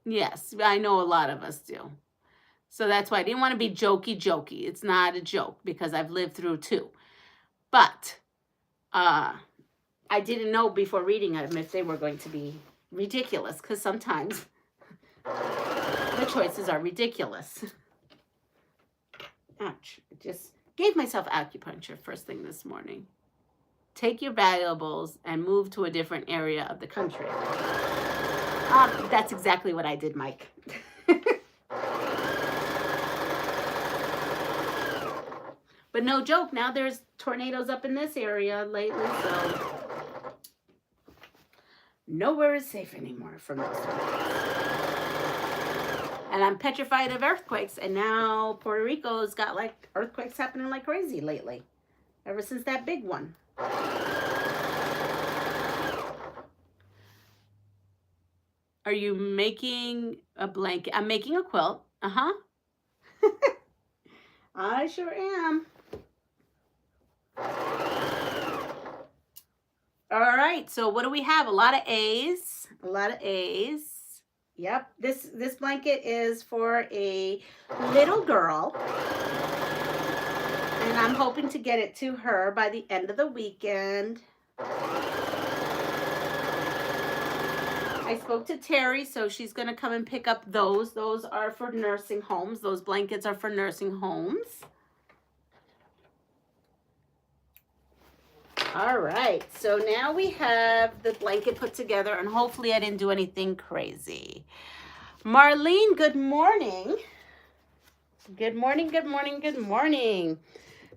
Yes, I know a lot of us do. So that's why I didn't want to be jokey. It's not a joke because I've lived through two. But I didn't know before reading them if they were going to be ridiculous because sometimes the choices are ridiculous. Ouch. I just gave myself acupuncture first thing this morning. Take your valuables and move to a different area of the country. That's exactly what I did, Mike. But no joke, now there's tornadoes up in this area lately, so nowhere is safe anymore from those tornadoes. And I'm petrified of earthquakes, and now Puerto Rico's got like earthquakes happening like crazy lately, ever since that big one. Are you making a blanket? I'm making a quilt. Uh-huh. I sure am. All right, so what do we have? A lot of A's. A lot of A's. Yep, this blanket is for a little girl. And I'm hoping to get it to her by the end of the weekend. I spoke to Terry, so she's going to come and pick up those. Those are for nursing homes. Those blankets are for nursing homes. All right, so now we have the blanket put together, and hopefully I didn't do anything crazy. Marlene, good morning. Good morning, good morning, good morning.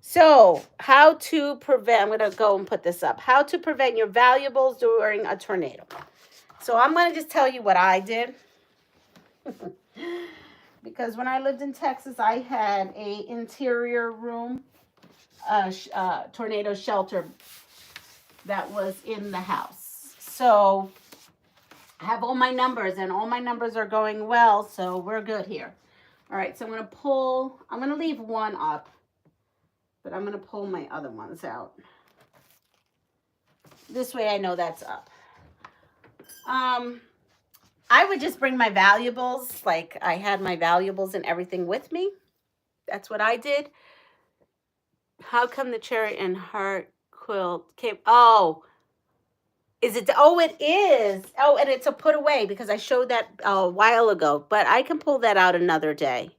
So, how to prevent, I'm going to go and put this up. How to prevent your valuables during a tornado. So, I'm going to just tell you what I did. Because when I lived in Texas, I had a interior room, tornado shelter that was in the house. So, I have all my numbers, and all my numbers are going well, so we're good here. All right, so I'm going to leave one up. But I'm going to pull my other ones out. This way I know that's up. I would just bring my valuables. Like I had my valuables and everything with me. That's what I did. How come the cherry and heart quilt came? Oh, is it? Oh, it is. Oh, and it's a put away because I showed that a while ago. But I can pull that out another day.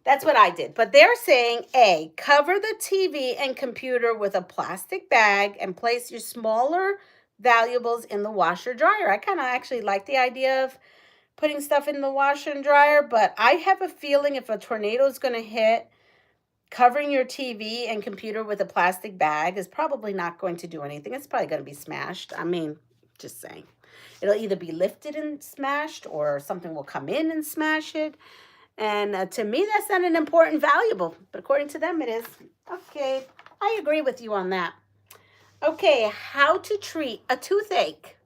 That's what I did. But they're saying, A, cover the TV and computer with a plastic bag and place your smaller valuables in the washer dryer. I kind of actually like the idea of putting stuff in the washer and dryer, but I have a feeling if a tornado is going to hit, covering your TV and computer with a plastic bag is probably not going to do anything. It's probably going to be smashed. I mean, just saying. It'll either be lifted and smashed or something will come in and smash it. And to me, that's not an important valuable, but according to them, it is. Okay, I agree with you on that. Okay, how to treat a toothache.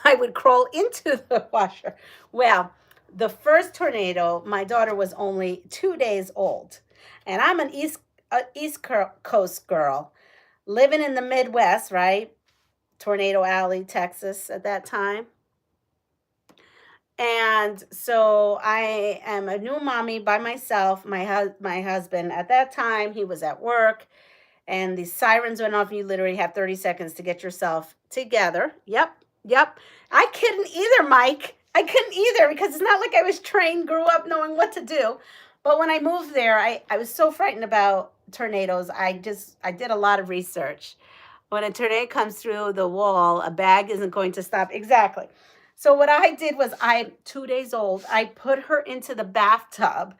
I would crawl into the washer. Well, the first tornado, my daughter was only 2 days old. And I'm an East Coast girl, living in the Midwest, right? Tornado Alley, Texas at that time. And so I am a new mommy by myself. My husband, at that time, he was at work. And the sirens went off and you literally have 30 seconds to get yourself together. Yep. I couldn't either, Mike. I couldn't either because it's not like I was trained, grew up knowing what to do. But when I moved there, I was so frightened about tornadoes. I did a lot of research. When a tornado comes through the wall, a bag isn't going to stop. Exactly. So what I did was I'm 2 days old. I put her into the bathtub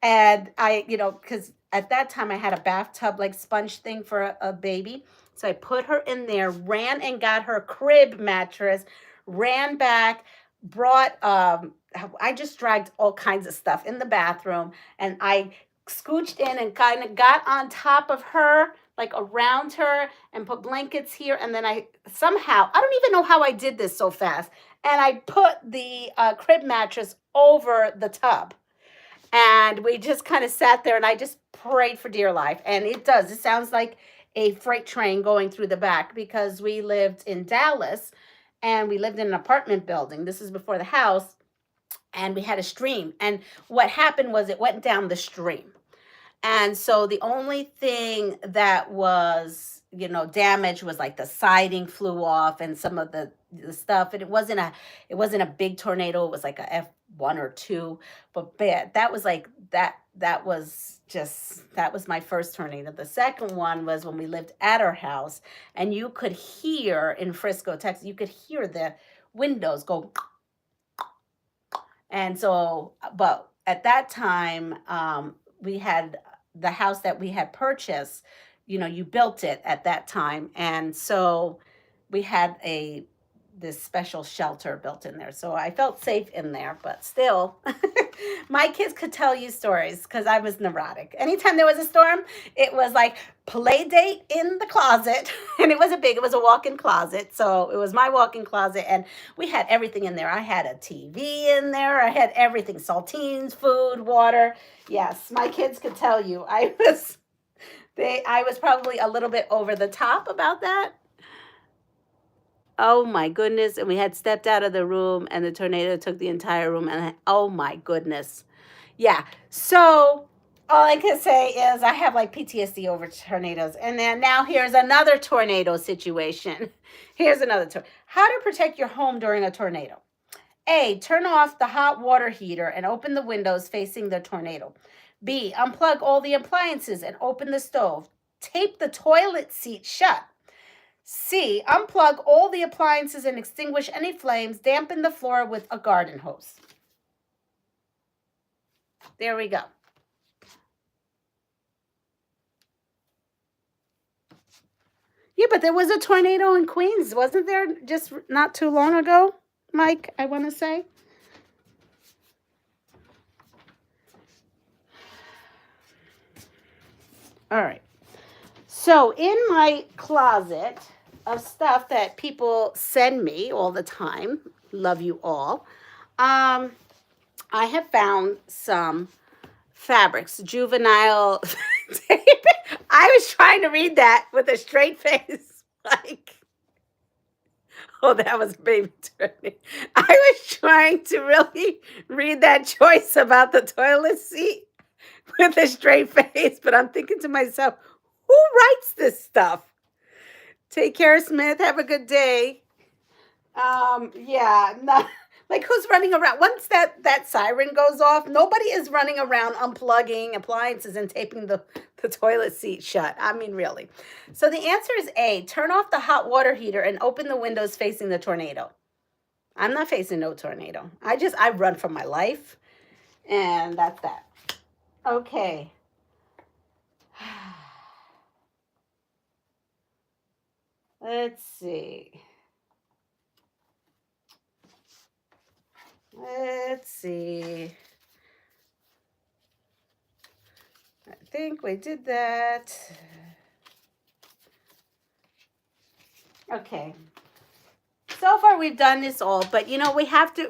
and because at that time I had a bathtub like sponge thing for a baby. So I put her in there, ran and got her crib mattress, ran back, brought, I just dragged all kinds of stuff in the bathroom and I scooched in and kind of got on top of her, like around her and put blankets here. And then I don't even know how I did this so fast. And I put the crib mattress over the tub. And we just kind of sat there and I just prayed for dear life. And it sounds like a freight train going through the back because we lived in Dallas and we lived in an apartment building. This is before the house. And we had a stream. And what happened was it went down the stream. And so the only thing that was, damaged was like the siding flew off and some of the stuff. And it wasn't a big tornado. It was like a F1 or 2. But that was like that was my first tornado. The second one was when we lived at our house and you could hear in Frisco, Texas, you could hear the windows go. And so, but at that time, we had the house that we had purchased, you built it at that time. And so we had this special shelter built in there. So I felt safe in there, but still, My kids could tell you stories because I was neurotic. Anytime there was a storm, it was like play date in the closet. And it was a walk-in closet. So it was my walk-in closet. And we had everything in there. I had a TV in there. I had everything, saltines, food, water. Yes, my kids could tell you. I was probably a little bit over the top about that. Oh my goodness. And we had stepped out of the room and the tornado took the entire room. And oh my goodness. Yeah. So all I can say is I have like PTSD over tornadoes. And then now here's another tornado situation. Here's another how to protect your home during a tornado. A, turn off the hot water heater and open the windows facing the tornado. B, unplug all the appliances and open the stove. Tape the toilet seat shut. C, unplug all the appliances and extinguish any flames. Dampen the floor with a garden hose. There we go. Yeah, but there was a tornado in Queens, wasn't there, just not too long ago, Mike, I want to say? All right. So in my closet of stuff that people send me all the time, love you all, I have found some fabrics, juvenile tape. I was trying to read that with a straight face, like, oh, that was baby turning. I was trying to really read that choice about the toilet seat with a straight face, but I'm thinking to myself, who writes this stuff? Take care, Smith. Have a good day. Yeah, not, like who's running around? Once that siren goes off, nobody is running around unplugging appliances and taping the toilet seat shut. I mean, really. So the answer is A, turn off the hot water heater and open the windows facing the tornado. I'm not facing no tornado. I run for my life, and that's that. Okay. Let's see. I think we did that. Okay. So far we've done this all, but you know, we have to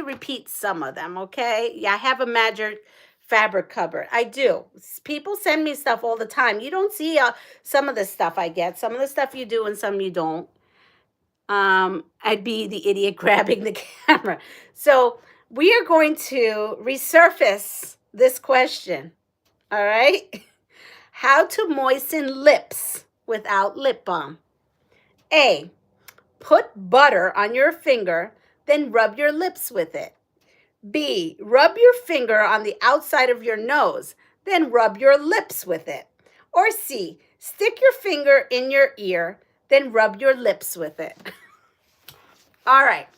repeat some of them, okay? Yeah, I have a magic fabric cupboard. I do. People send me stuff all the time. You don't see some of the stuff I get. Some of the stuff you do and some you don't. I'd be the idiot grabbing the camera. So we are going to resurface this question. All right. How to moisten lips without lip balm. A, put butter on your finger, then rub your lips with it. B, rub your finger on the outside of your nose, then rub your lips with it. Or C, stick your finger in your ear, then rub your lips with it. All right.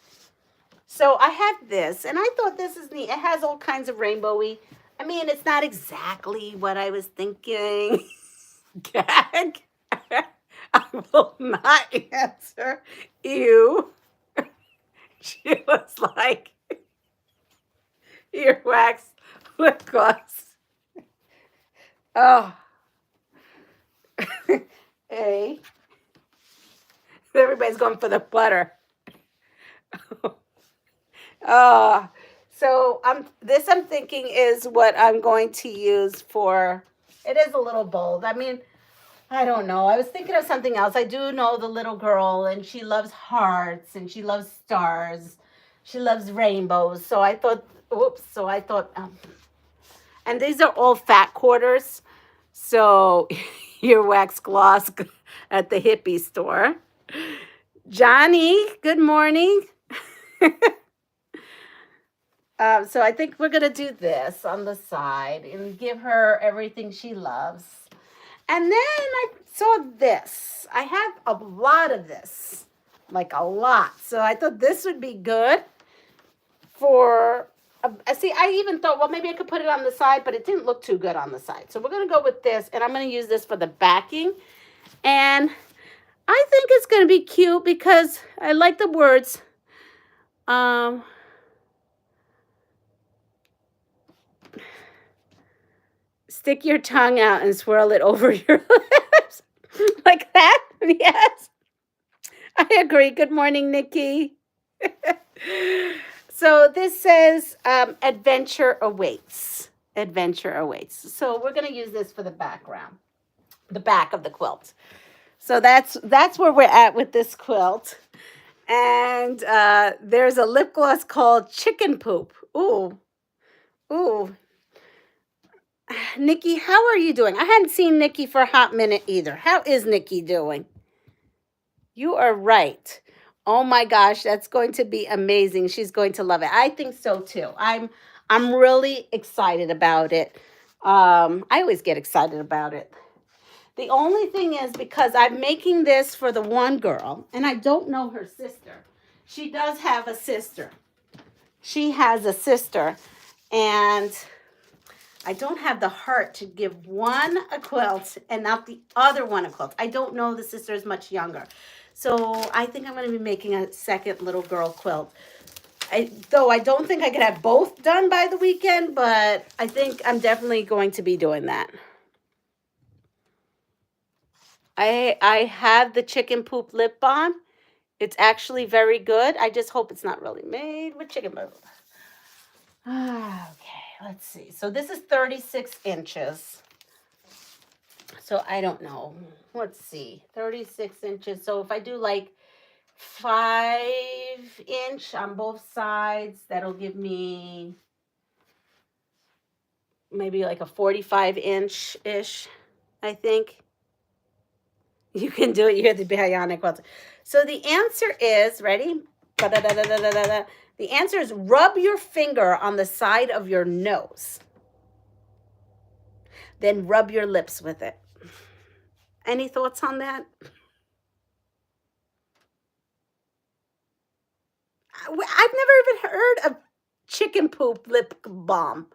So I have this, and I thought this is neat. It has all kinds of rainbowy. I mean, it's not exactly what I was thinking. Gag. I will not answer you. She was like, earwax, lip gloss. Oh. A. Everybody's going for the butter. So I'm thinking is what I'm going to use for, it is a little bold. I mean, I don't know. I was thinking of something else. I do know the little girl, and she loves hearts, and she loves stars. She loves rainbows. So I thought, and these are all fat quarters. So earwax gloss at the hippie store. Johnny, good morning. So I think we're going to do this on the side and give her everything she loves. And then I saw this. I have a lot of this, like a lot. So I thought this would be good for, see, I even thought, well, maybe I could put it on the side, but it didn't look too good on the side. So we're going to go with this, and I'm going to use this for the backing. And I think it's going to be cute because I like the words. Stick your tongue out and swirl it over your lips. Like that? Yes. I agree. Good morning, Nikki. So this says adventure awaits. Adventure awaits. So we're going to use this for the background, the back of the quilt. So that's where we're at with this quilt. And there's a lip gloss called Chicken Poop. Ooh, ooh. Nikki, how are you doing? I hadn't seen Nikki for a hot minute either. How is Nikki doing? You are right. Oh my gosh, that's going to be amazing. She's going to love it. I think so too. I'm really excited about it. I always get excited about it. The only thing is because I'm making this for the one girl and I don't know her sister. She does have a sister. She has a sister and I don't have the heart to give one a quilt and not the other one a quilt. I don't know the sister is much younger. So I think I'm going to be making a second little girl quilt. Though I don't think I could have both done by the weekend, but I think I'm definitely going to be doing that. I have the chicken poop lip balm. It's actually very good. I just hope it's not really made with chicken poop. Okay, let's see. So this is 36 inches. So I don't know. Let's see. 36 inches. So if I do like 5-inch on both sides, that'll give me maybe like a 45-inch-ish, I think. You can do it. You're the bionic quilter. So the answer is, ready? The answer is rub your finger on the side of your nose. Then rub your lips with it. Any thoughts on that? I've never even heard of chicken poop lip balm.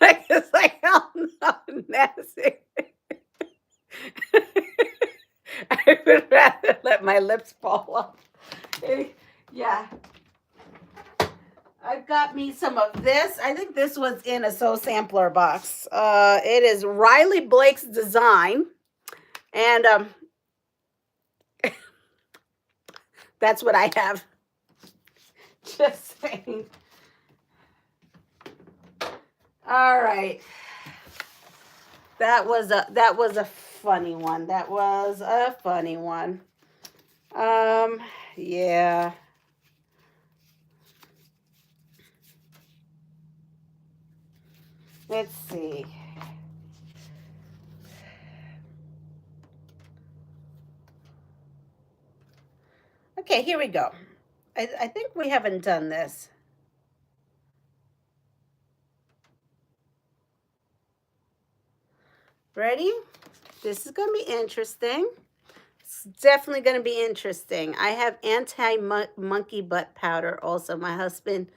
Like it's like, oh no, nasty. I would rather let my lips fall off. Yeah. I've got me some of this. I think this was in a Sew Sampler box. It is Riley Blake's design. And that's what I have. Just saying. All right. That was a funny one. That was a funny one. Yeah. Let's see. Okay, here we go. I think we haven't done this. Ready? This is going to be interesting. It's definitely going to be interesting. I have anti-monkey butt powder also. My husband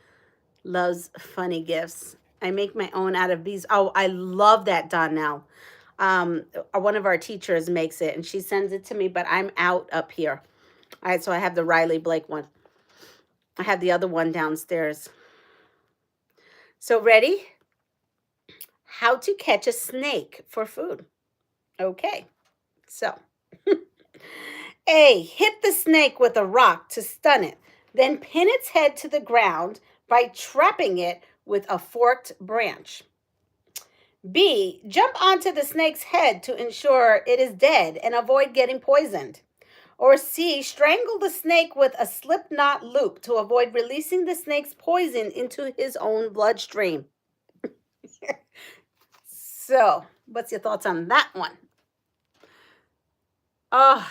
loves funny gifts. I make my own out of these. Oh, I love that, Donnell. One of our teachers makes it, and she sends it to me, but I'm out up here. All right, so I have the Riley Blake one. I have the other one downstairs. So ready? How to catch a snake for food. Okay, so A, hit the snake with a rock to stun it, then pin its head to the ground by trapping it with a forked branch. B, jump onto the snake's head to ensure it is dead and avoid getting poisoned. Or C, strangle the snake with a slip knot loop to avoid releasing the snake's poison into his own bloodstream. So, what's your thoughts on that one? Oh,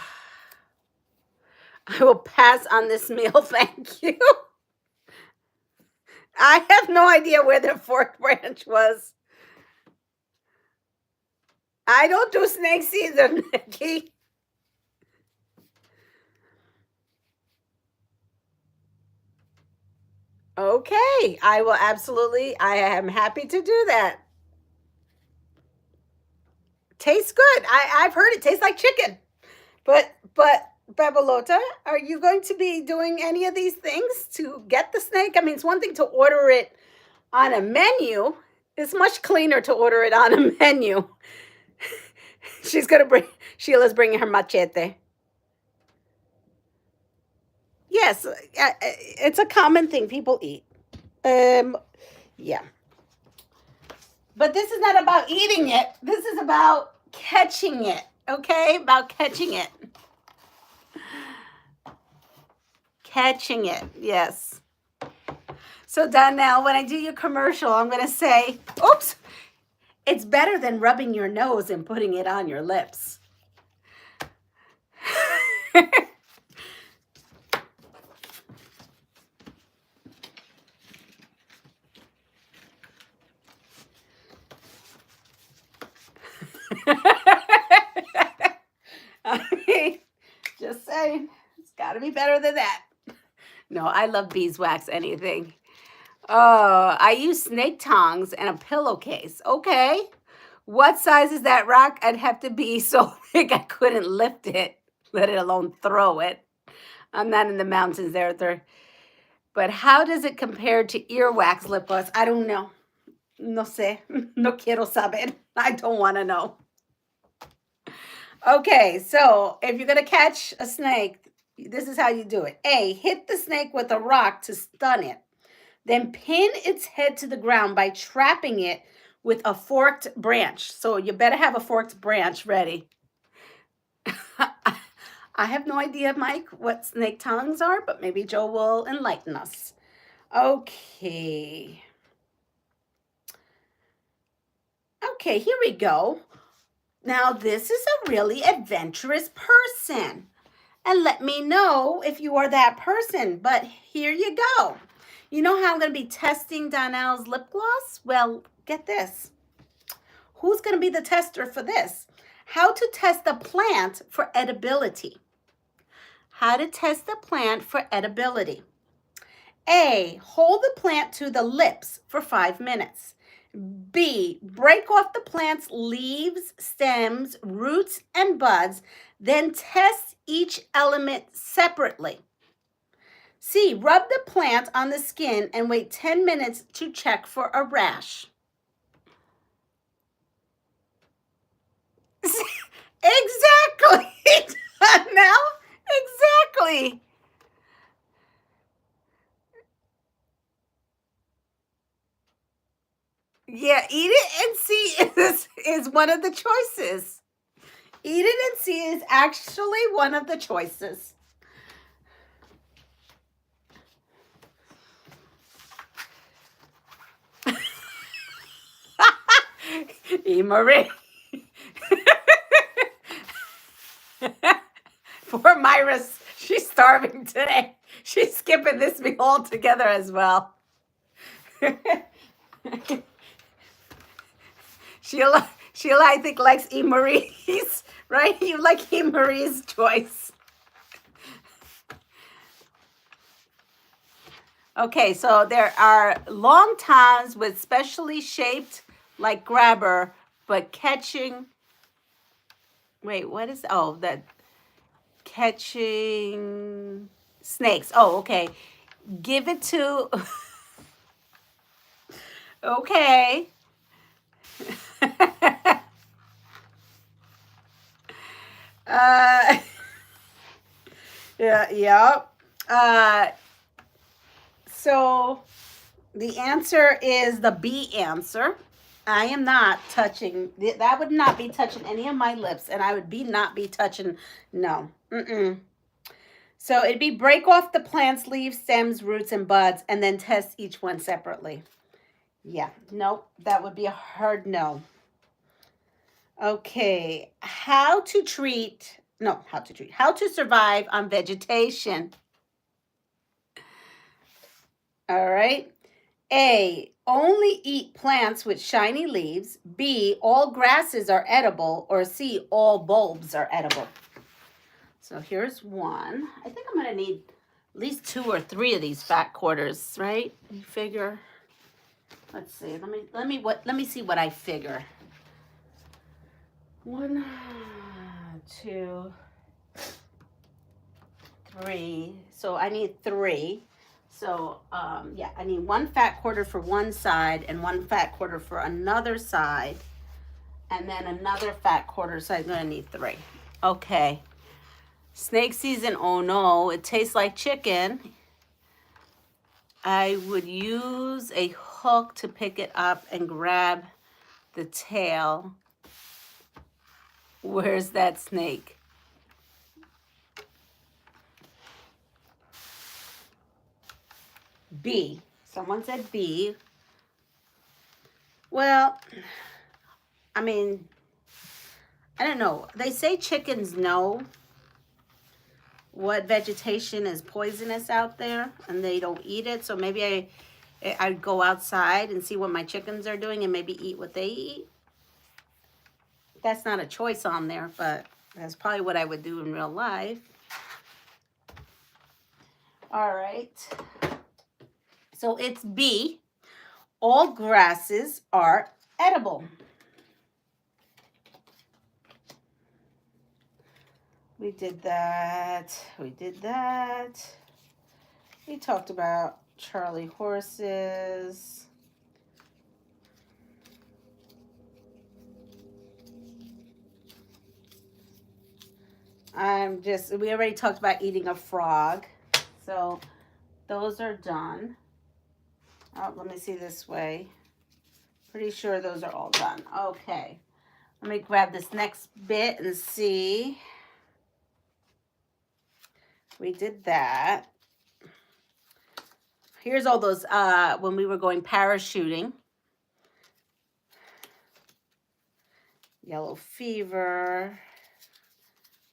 I will pass on this meal, thank you. I have no idea where the forked branch was. I don't do snakes either, Nikki. Okay, I will absolutely, I am happy to do that. Tastes good. I've heard it tastes like chicken. But Babylota, are you going to be doing any of these things to get the snake? I mean, it's one thing to order it on a menu. It's much cleaner to order it on a menu. Sheila's bringing her machete. Yes, it's a common thing people eat. Yeah. But this is not about eating it. This is about catching it, okay? About catching it. Catching it, yes. So Donnell, when I do your commercial, I'm going to say, oops, it's better than rubbing your nose and putting it on your lips. I mean, just saying, it's got to be better than that. No, I love beeswax anything. Oh, I use snake tongs and a pillowcase. Okay. What size is that rock? I'd have to be so big I couldn't lift it, let alone throw it. I'm not in the mountains there. But how does it compare to earwax lip gloss? I don't know. No sé. No quiero saber. I don't want to know. Okay, so if you're going to catch a snake, this is how you do it. A, hit the snake with a rock to stun it. Then pin its head to the ground by trapping it with a forked branch. So you better have a forked branch ready. I have no idea, Mike, what snake tongues are, but maybe Joe will enlighten us. Okay. Okay, here we go. Now, this is a really adventurous person. And let me know if you are that person. But here you go. You know how I'm going to be testing Donnell's lip gloss? Well, get this. Who's going to be the tester for this? How to test a plant for edibility. How to test the plant for edibility. A, hold the plant to the lips for 5 minutes. B, break off the plant's leaves, stems, roots, and buds, then test each element separately. C, rub the plant on the skin and wait 10 minutes to check for a rash. Exactly, now, exactly. Yeah, eat it and see is one of the choices. Eat it and see is actually one of the choices. E-Marie. Poor Myra, she's starving today. She's skipping this meal altogether as well. Sheila, I think, likes E-Marie's, right? You like E-Marie's choice. Okay, so there are long tongs with specially shaped like grabber, but catching. Wait, what is? Oh, that catching snakes. Oh, okay. Give it to. Okay. Yeah. So the answer is the B answer. I am not touching, that would not be touching any of my lips, and I would not be touching, no. So it'd be break off the plant's leaves, stems, roots, and buds, and then test each one separately. Yeah, nope, that would be a hard no. Okay, how to survive on vegetation. All right. A, only eat plants with shiny leaves. B, all grasses are edible. Or C, all bulbs are edible. So here's one. I think I'm going to need at least 2 or 3 of these fat quarters, right? You figure. Let's see. Let me see what I figure. 1, 2, 3. So I need 3. So yeah, I need 1 fat quarter for one side and 1 fat quarter for another side. And then another fat quarter, so I'm gonna need 3. Okay. Snake season, oh no, it tastes like chicken. I would use a hook to pick it up and grab the tail. Where's that snake? B. Someone said B. Well, I mean, I don't know. They say chickens know what vegetation is poisonous out there and they don't eat it. So maybe I'd go outside and see what my chickens are doing and maybe eat what they eat. That's not a choice on there, but that's probably what I would do in real life. All right. So it's B. All grasses are edible. We did that. We did that. We talked about Charlie horses. We already talked about eating a frog. So those are done. Oh, let me see this way. Pretty sure those are all done. Okay. Let me grab this next bit and see. We did that. Here's all those when we were going parachuting. Yellow fever.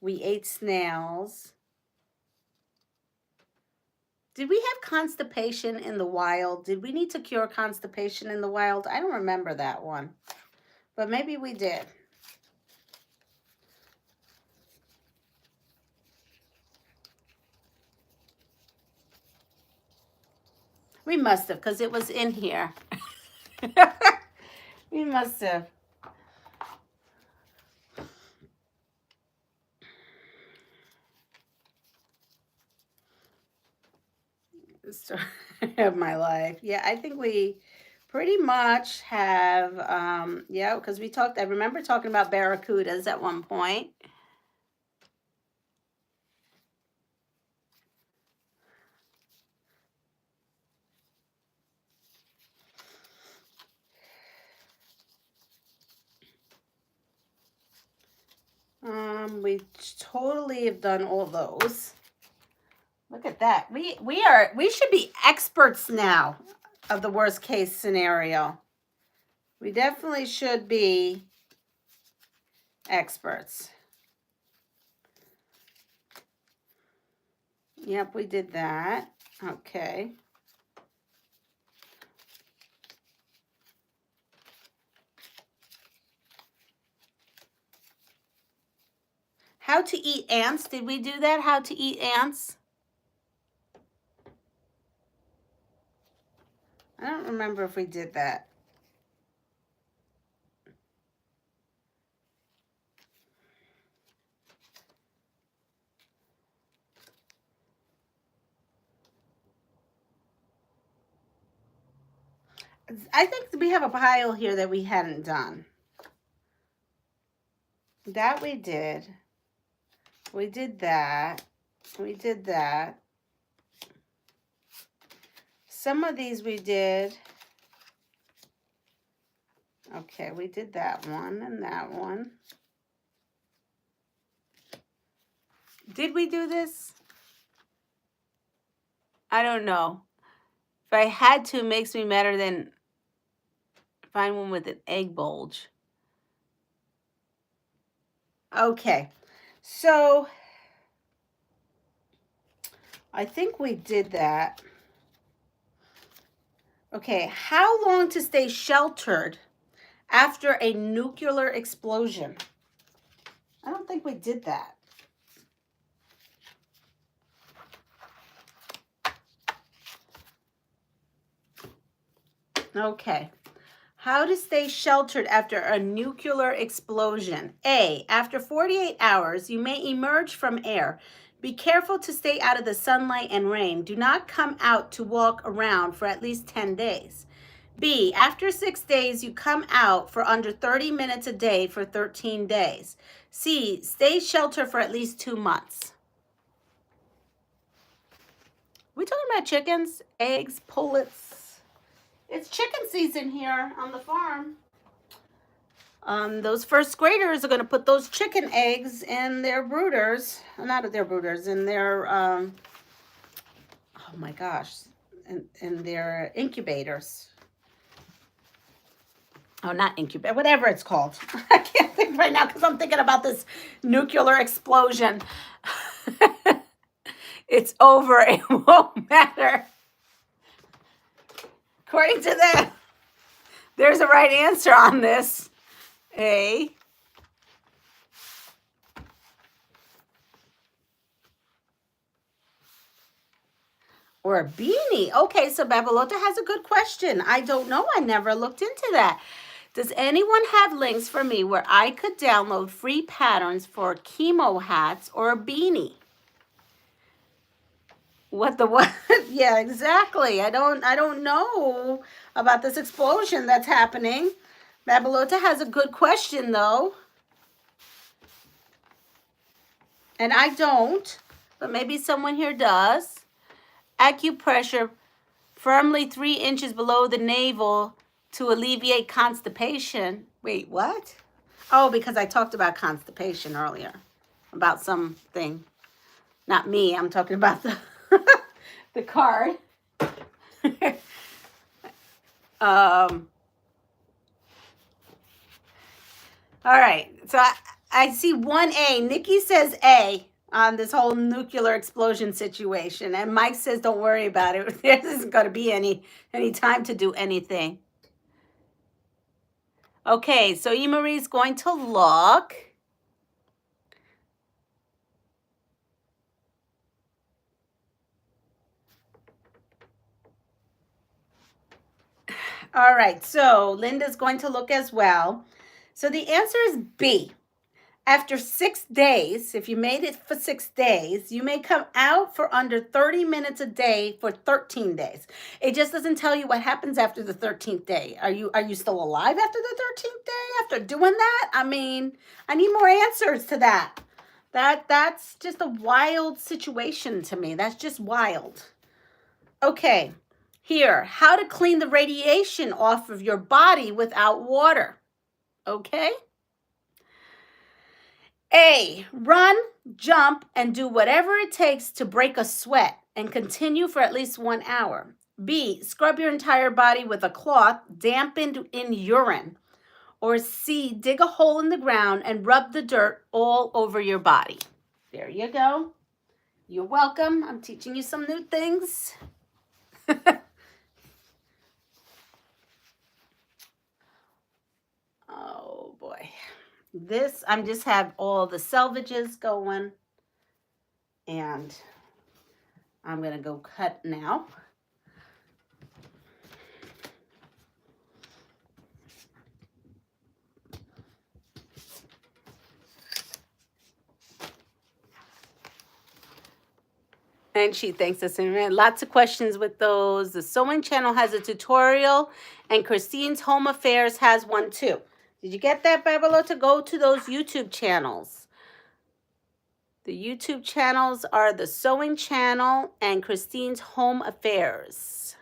We ate snails. Did we have constipation in the wild? Did we need to cure constipation in the wild? I don't remember that one, but maybe we did. We must have, because it was in here. We must have. Story of my life. Yeah, I think we pretty much have, yeah, because I remember talking about barracudas at one point. We totally have done all those. Look at that. We should be experts now of the worst case scenario. We definitely should be experts. Yep, we did that. Okay. How to eat ants. Did we do that? How to eat ants? I don't remember if we did that. I think we have a pile here that we hadn't done. That we did. We did that. We did that. Some of these we did. Okay, we did that one and that one. Did we do this? I don't know. If I had to, it makes me better than find one with an egg bulge. Okay, so I think we did that. Okay, how long to stay sheltered after a nuclear explosion? I don't think we did that. Okay. How to stay sheltered after a nuclear explosion. A, after 48 hours, you may emerge from air. Be careful to stay out of the sunlight and rain. Do not come out to walk around for at least 10 days. B, after 6 days, you come out for under 30 minutes a day for 13 days. C, stay sheltered for at least 2 months. We talking about chickens, eggs, pullets? It's chicken season here on the farm. Those first graders are going to put those chicken eggs in their brooders, not their brooders, in their, oh my gosh, in their incubators. Oh, not incubator, whatever it's called. I can't think right now because I'm thinking about this nuclear explosion. It's over. It won't matter. According to that, there's a right answer on this. A. Or a beanie. Okay, so Babalota has a good question. I don't know. I never looked into that. Does anyone have links for me where I could download free patterns for chemo hats or a beanie? What the what? Yeah, exactly. I don't know about this explosion that's happening. Babalota has a good question though. And I don't, but maybe someone here does. Acupressure firmly 3 inches below the navel to alleviate constipation. Wait, what? Oh, because I talked about constipation earlier. About something. Not me, I'm talking about the the card. All right, so I see 1A. Nikki says A on this whole nuclear explosion situation. And Mike says, don't worry about it. There isn't going to be any time to do anything. Okay, so E-Marie's going to look. All right, so Linda's going to look as well. So the answer is B. After 6 days, if you made it for 6 days, you may come out for under 30 minutes a day for 13 days. It just doesn't tell you what happens after the 13th day. Are you still alive after the 13th day after doing that? I mean, I need more answers to that. That's just a wild situation to me. That's just wild. Okay, here, how to clean the radiation off of your body without water. Okay? A, run, jump, and do whatever it takes to break a sweat and continue for at least 1 hour. B, scrub your entire body with a cloth dampened in urine. Or C, dig a hole in the ground and rub the dirt all over your body. There you go. You're welcome. I'm teaching you some new things. Oh boy. This, I'm just have all the selvages going, and I'm going to go cut now. And she thanks us. And lots of questions with those. The Sewing Channel has a tutorial, and Christine's Home Affairs has one too. Did you get that, Babalota? Go to those YouTube channels. The YouTube channels are the Sewing Channel and Christine's Home Affairs.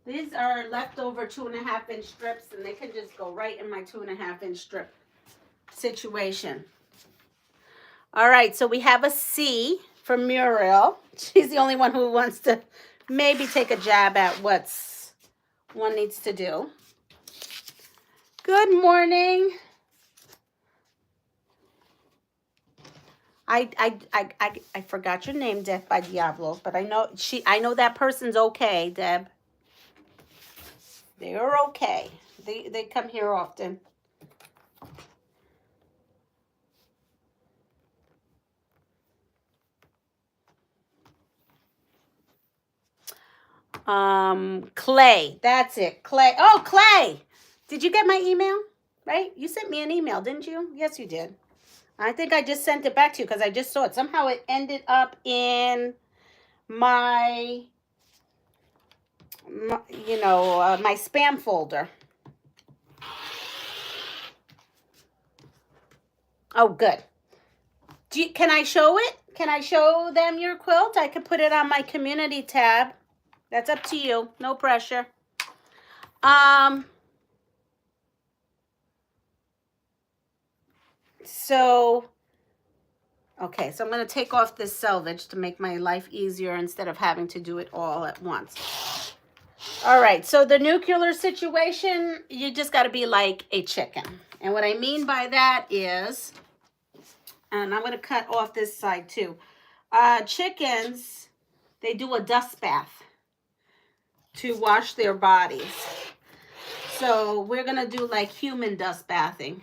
These are leftover 2.5-inch strips, and they can just go right in my 2.5-inch strip situation. All right, so we have a C for Muriel. She's the only one who wants to maybe take a jab at what's one needs to do. Good morning. I forgot your name, Deb by Diablo, but I know that person's okay, Deb. They're okay. They come here often. Clay. That's it. Clay. Oh, Clay. Did you get my email? Right? You sent me an email, didn't you? Yes, you did. I think I just sent it back to you because I just saw it. Somehow it ended up in my my spam folder. Oh, good. Can I show it? Can I show them your quilt? I could put it on my community tab. That's up to you. No pressure. Okay, so I'm going to take off this selvage to make my life easier instead of having to do it all at once. All right, so the nuclear situation, you just got to be like a chicken. And what I mean by that is, and I'm going to cut off this side too. Chickens, they do a dust bath to wash their bodies. So we're going to do like human dust bathing.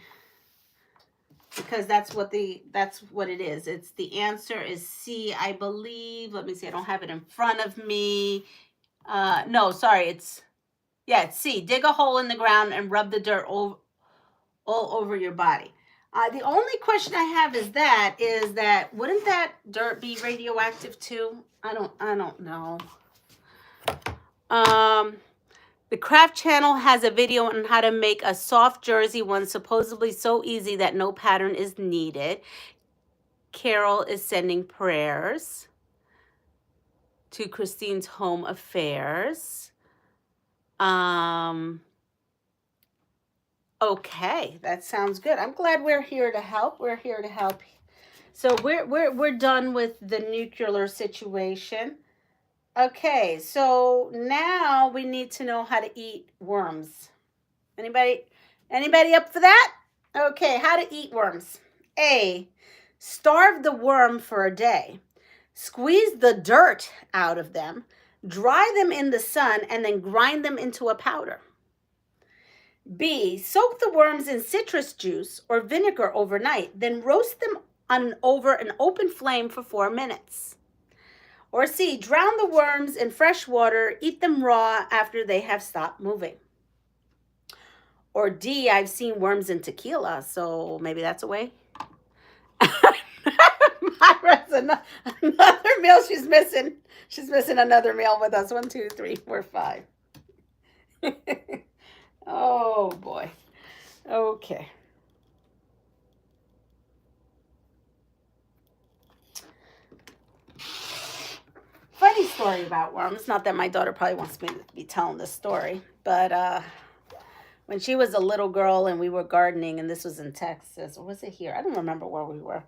Because that's what it is. It's the answer is C, I believe. Let me see. I don't have it in front of me. No, sorry. It's C. Dig a hole in the ground and rub the dirt all over your body. The only question I have is that wouldn't that dirt be radioactive too? I don't know. The Craft Channel has a video on how to make a soft jersey one, supposedly so easy that no pattern is needed. Carol is sending prayers to Christine's home affairs. Okay, that sounds good. I'm glad we're here to help. We're here to help. So we're done with the nuclear situation. Okay, so now we need to know how to eat worms. Anybody up for that? Okay, how to eat worms. A, starve the worm for a day. Squeeze the dirt out of them. Dry them in the sun and then grind them into a powder. B, soak the worms in citrus juice or vinegar overnight, then roast them over an open flame for 4 minutes. Or C, drown the worms in fresh water, eat them raw after they have stopped moving. Or D, I've seen worms in tequila, so maybe that's a way. Myra's another meal she's missing. She's missing another meal with us. 1, 2, 3, 4, 5. Oh, boy. Okay. Funny story about worms. Not that my daughter probably wants me to be telling this story, but when she was a little girl and we were gardening, and this was in Texas, or was it here? I don't remember where we were.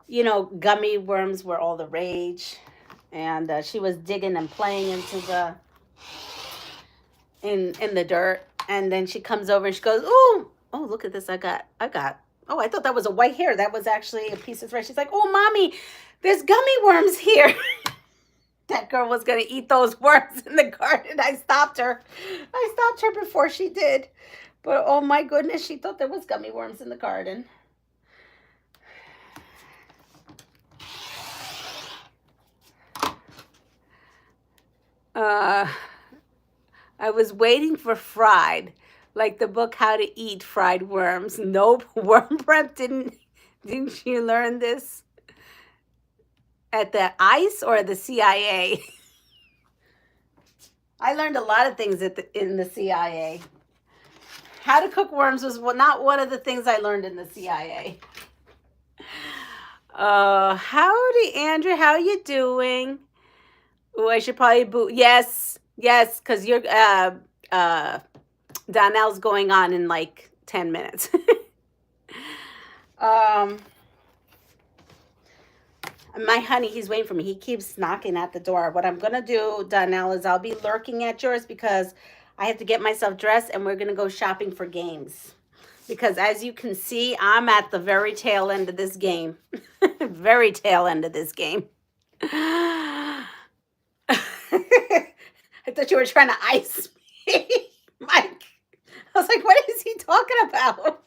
You know, gummy worms were all the rage, and she was digging and playing into the in the dirt, and then she comes over and she goes, "Oh, look at this! I got. Oh, I thought that was a white hair. That was actually a piece of thread." She's like, "Oh, mommy, there's gummy worms here." That girl was going to eat those worms in the garden. I stopped her before she did. But oh my goodness, she thought there was gummy worms in the garden. I was waiting for fried, like the book How to Eat Fried Worms. Nope, worm prep didn't you learn this? At the ICE or the CIA? I learned a lot of things in the CIA. How to cook worms was not one of the things I learned in the CIA. Howdy, Andrew. How you doing? Oh, I should probably boot. Yes, because you're Donnell's going on in like 10 minutes. My honey, he's waiting for me. He keeps knocking at the door. What I'm going to do, Donnell, is I'll be lurking at yours because I have to get myself dressed and we're going to go shopping for games. Because as you can see, I'm at the very tail end of this game. Very tail end of this game. I thought you were trying to ice me, Mike. I was like, what is he talking about?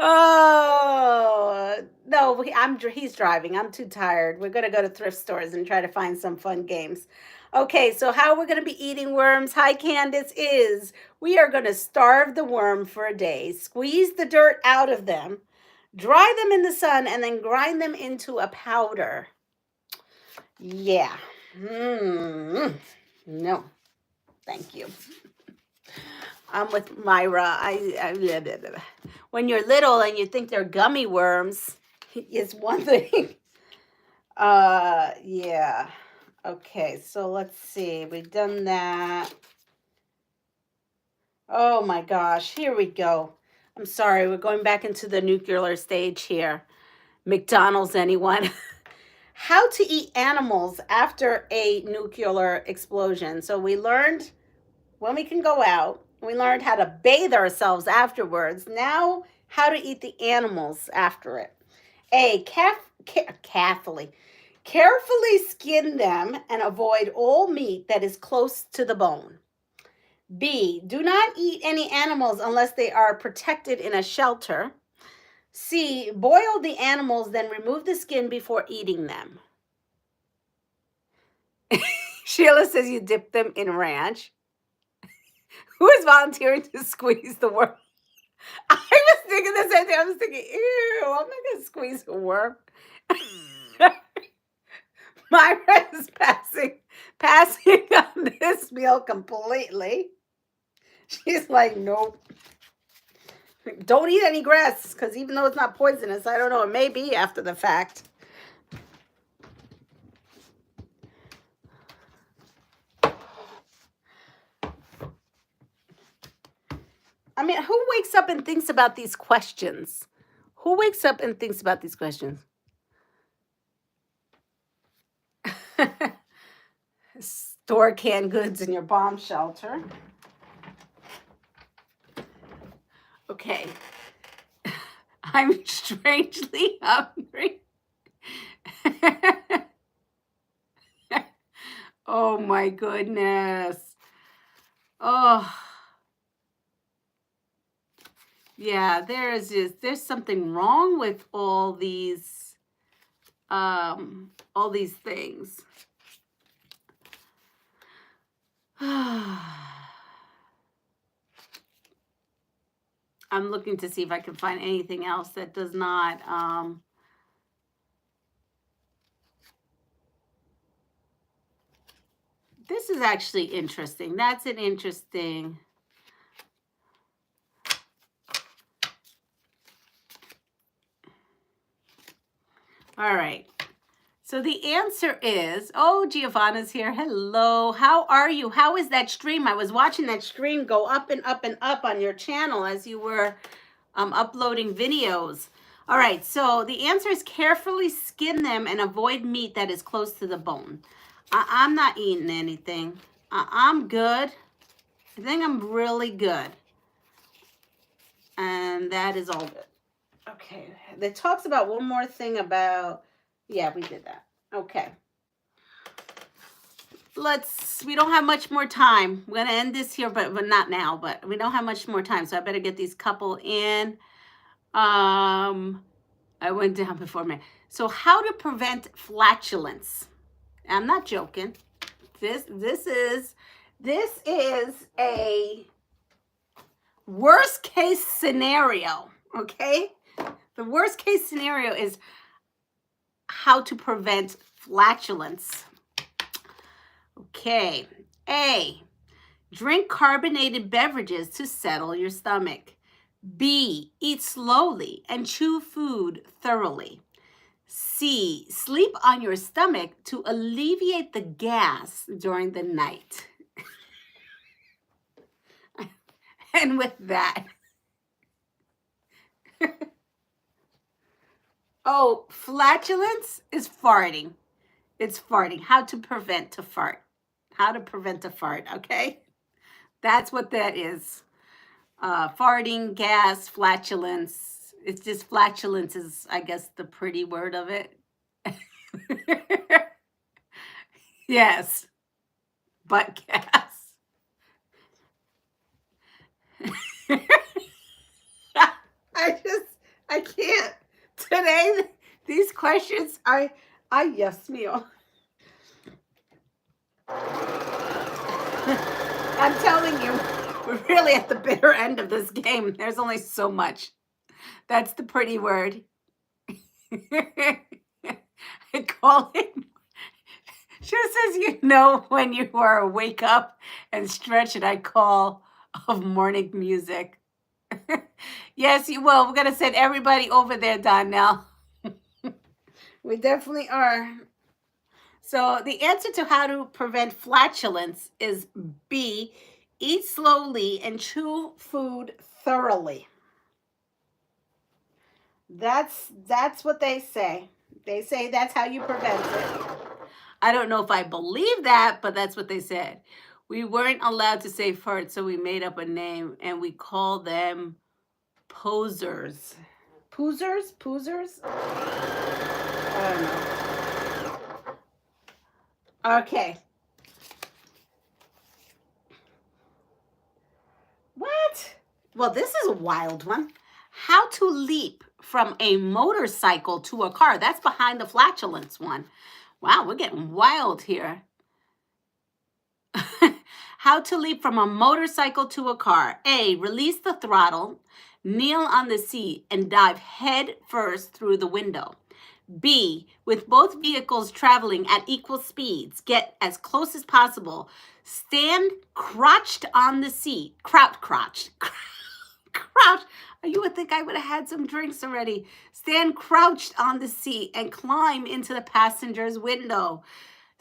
Oh, no, he's driving. I'm too tired. We're going to go to thrift stores and try to find some fun games. Okay, so how we're going to be eating worms, hi Candace, is we are going to starve the worm for a day, squeeze the dirt out of them, Dry them in the sun and then grind them into a powder. Yeah. No, thank you. I'm with Myra. When you're little and you think they're gummy worms, it's one thing. Yeah. Okay, so let's see. We've done that. Oh my gosh, here we go. I'm sorry, we're going back into the nuclear stage here. McDonald's, anyone? How to eat animals after a nuclear explosion. So we learned when we can go out. We learned how to bathe ourselves afterwards. Now, how to eat the animals after it. A, carefully skin them and avoid all meat that is close to the bone. B, do not eat any animals unless they are protected in a shelter. C, boil the animals, then remove the skin before eating them. Sheila says you dip them in ranch. Who is volunteering to squeeze the worm? I was thinking the same thing. I was thinking, ew, I'm not going to squeeze a worm. Myra is passing on this meal completely. She's like, nope. Don't eat any grass, because even though it's not poisonous, I don't know, it may be after the fact. I mean, who wakes up and thinks about these questions? Who wakes up and thinks about these questions? Store canned goods in your bomb shelter. Okay. I'm strangely hungry. Oh my goodness. Oh. Yeah, there's something wrong with all these things. I'm looking to see if I can find anything else that does not this is actually interesting. That's an interesting. All right. So the answer is, oh, Giovanna's here. Hello. How are you? How is that stream? I was watching that stream go up and up and up on your channel as you were uploading videos. All right. So the answer is carefully skin them and avoid meat that is close to the bone. I'm not eating anything. I'm good. I think I'm really good. And that is all good. Okay. It talks about one more thing about, yeah, we did that. Okay. We don't have much more time. We're going to end this here, but not now, but we don't have much more time. So I better get these couple in. I went down before me. So how to prevent flatulence. I'm not joking. This is a worst case scenario, okay? The worst case scenario is how to prevent flatulence. Okay. A, drink carbonated beverages to settle your stomach. B, eat slowly and chew food thoroughly. C, sleep on your stomach to alleviate the gas during the night. And with that, oh, flatulence is farting. It's farting. How to prevent a fart. How to prevent a fart, okay? That's what that is. Farting, gas, flatulence. It's just flatulence is, I guess, the pretty word of it. Yes. Butt gas. I can't. Today, these questions, yes, meal. I'm telling you, we're really at the bitter end of this game. There's only so much. That's the pretty word. I call it. She says, you know, when you are wake up and stretch, and I call of morning music. Yes, you will. We're going to send everybody over there, Donnell. We definitely are. So the answer to how to prevent flatulence is B, eat slowly and chew food thoroughly. That's what they say. They say that's how you prevent it. I don't know if I believe that, but that's what they said. We weren't allowed to say fart, so we made up a name, and we call them posers. Poozers? Poozers? I don't know. Okay. What? Well, this is a wild one. How to leap from a motorcycle to a car. That's behind the flatulence one. Wow, we're getting wild here. How to leap from a motorcycle to a car. A, release the throttle, kneel on the seat, and dive head first through the window. B, with both vehicles traveling at equal speeds, get as close as possible. Stand crouched on the seat. Crouched. You would think I would have had some drinks already. Stand crouched on the seat and climb into the passenger's window.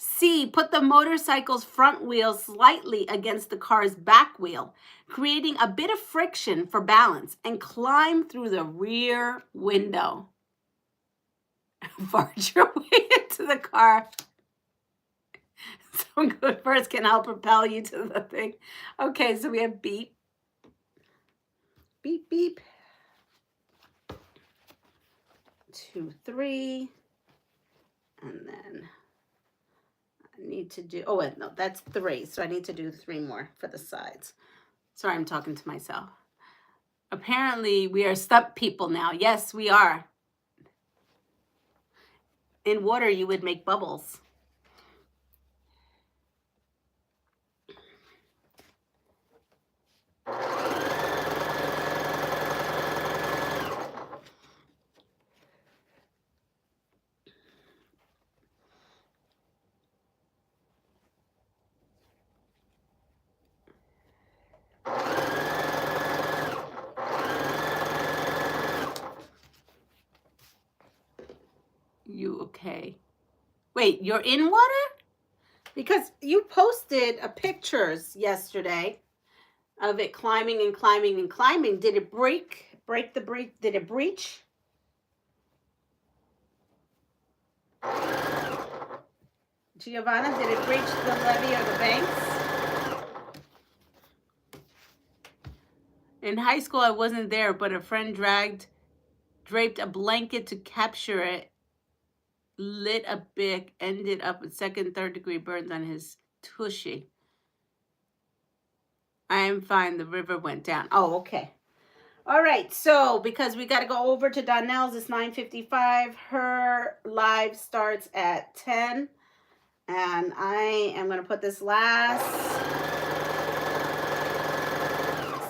C, put the motorcycle's front wheel slightly against the car's back wheel, creating a bit of friction for balance, and climb through the rear window. Barge your way into the car. Some good first can help propel you to the thing. Okay, so we have beep. Beep, beep. 2, 3. And then I need to do, oh, no, that's 3. So I need to do 3 more for the sides. Sorry, I'm talking to myself. Apparently, we are stuck people now. Yes, we are. In water, you would make bubbles. You okay? Wait, you're in water? Because you posted a pictures yesterday of it climbing and climbing and climbing. Did it break? Did it breach? Giovanna, did it breach the levee or the banks? In high school, I wasn't there, but a friend draped a blanket to capture it, lit a bic, ended up with 2nd, 3rd degree burns on his tushy. I am fine. The river went down. Oh, okay. All right. So because we got to go over to Donnell's, it's 9:55. Her live starts at 10. And I am going to put this last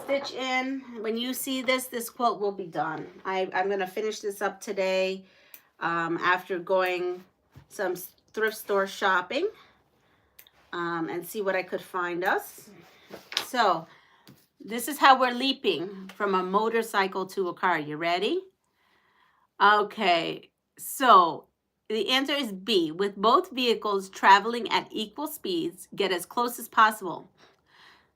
stitch in. When you see this quilt will be done. I'm going to finish this up today after going some thrift store shopping and see what I could find us. So this is how we're leaping from a motorcycle to a car. You ready? Okay, so the answer is B. With both vehicles traveling at equal speeds, get as close as possible.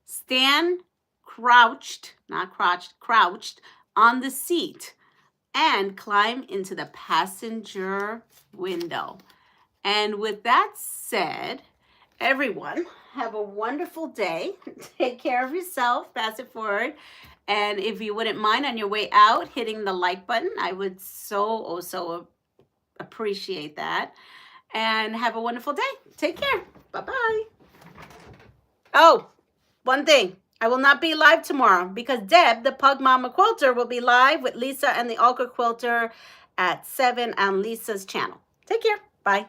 Stand crouched, not crouched on the seat and climb into the passenger window. And with that said, everyone, have a wonderful day. Take care of yourself. Pass it forward. And if you wouldn't mind on your way out hitting the like button, I would so appreciate that. And have a wonderful day. Take care. Bye-bye. Oh, one thing. I will not be live tomorrow because Deb, the Pug Mama Quilter, will be live with Lisa and the Ochre Quilter at 7 on Lisa's channel. Take care. Bye.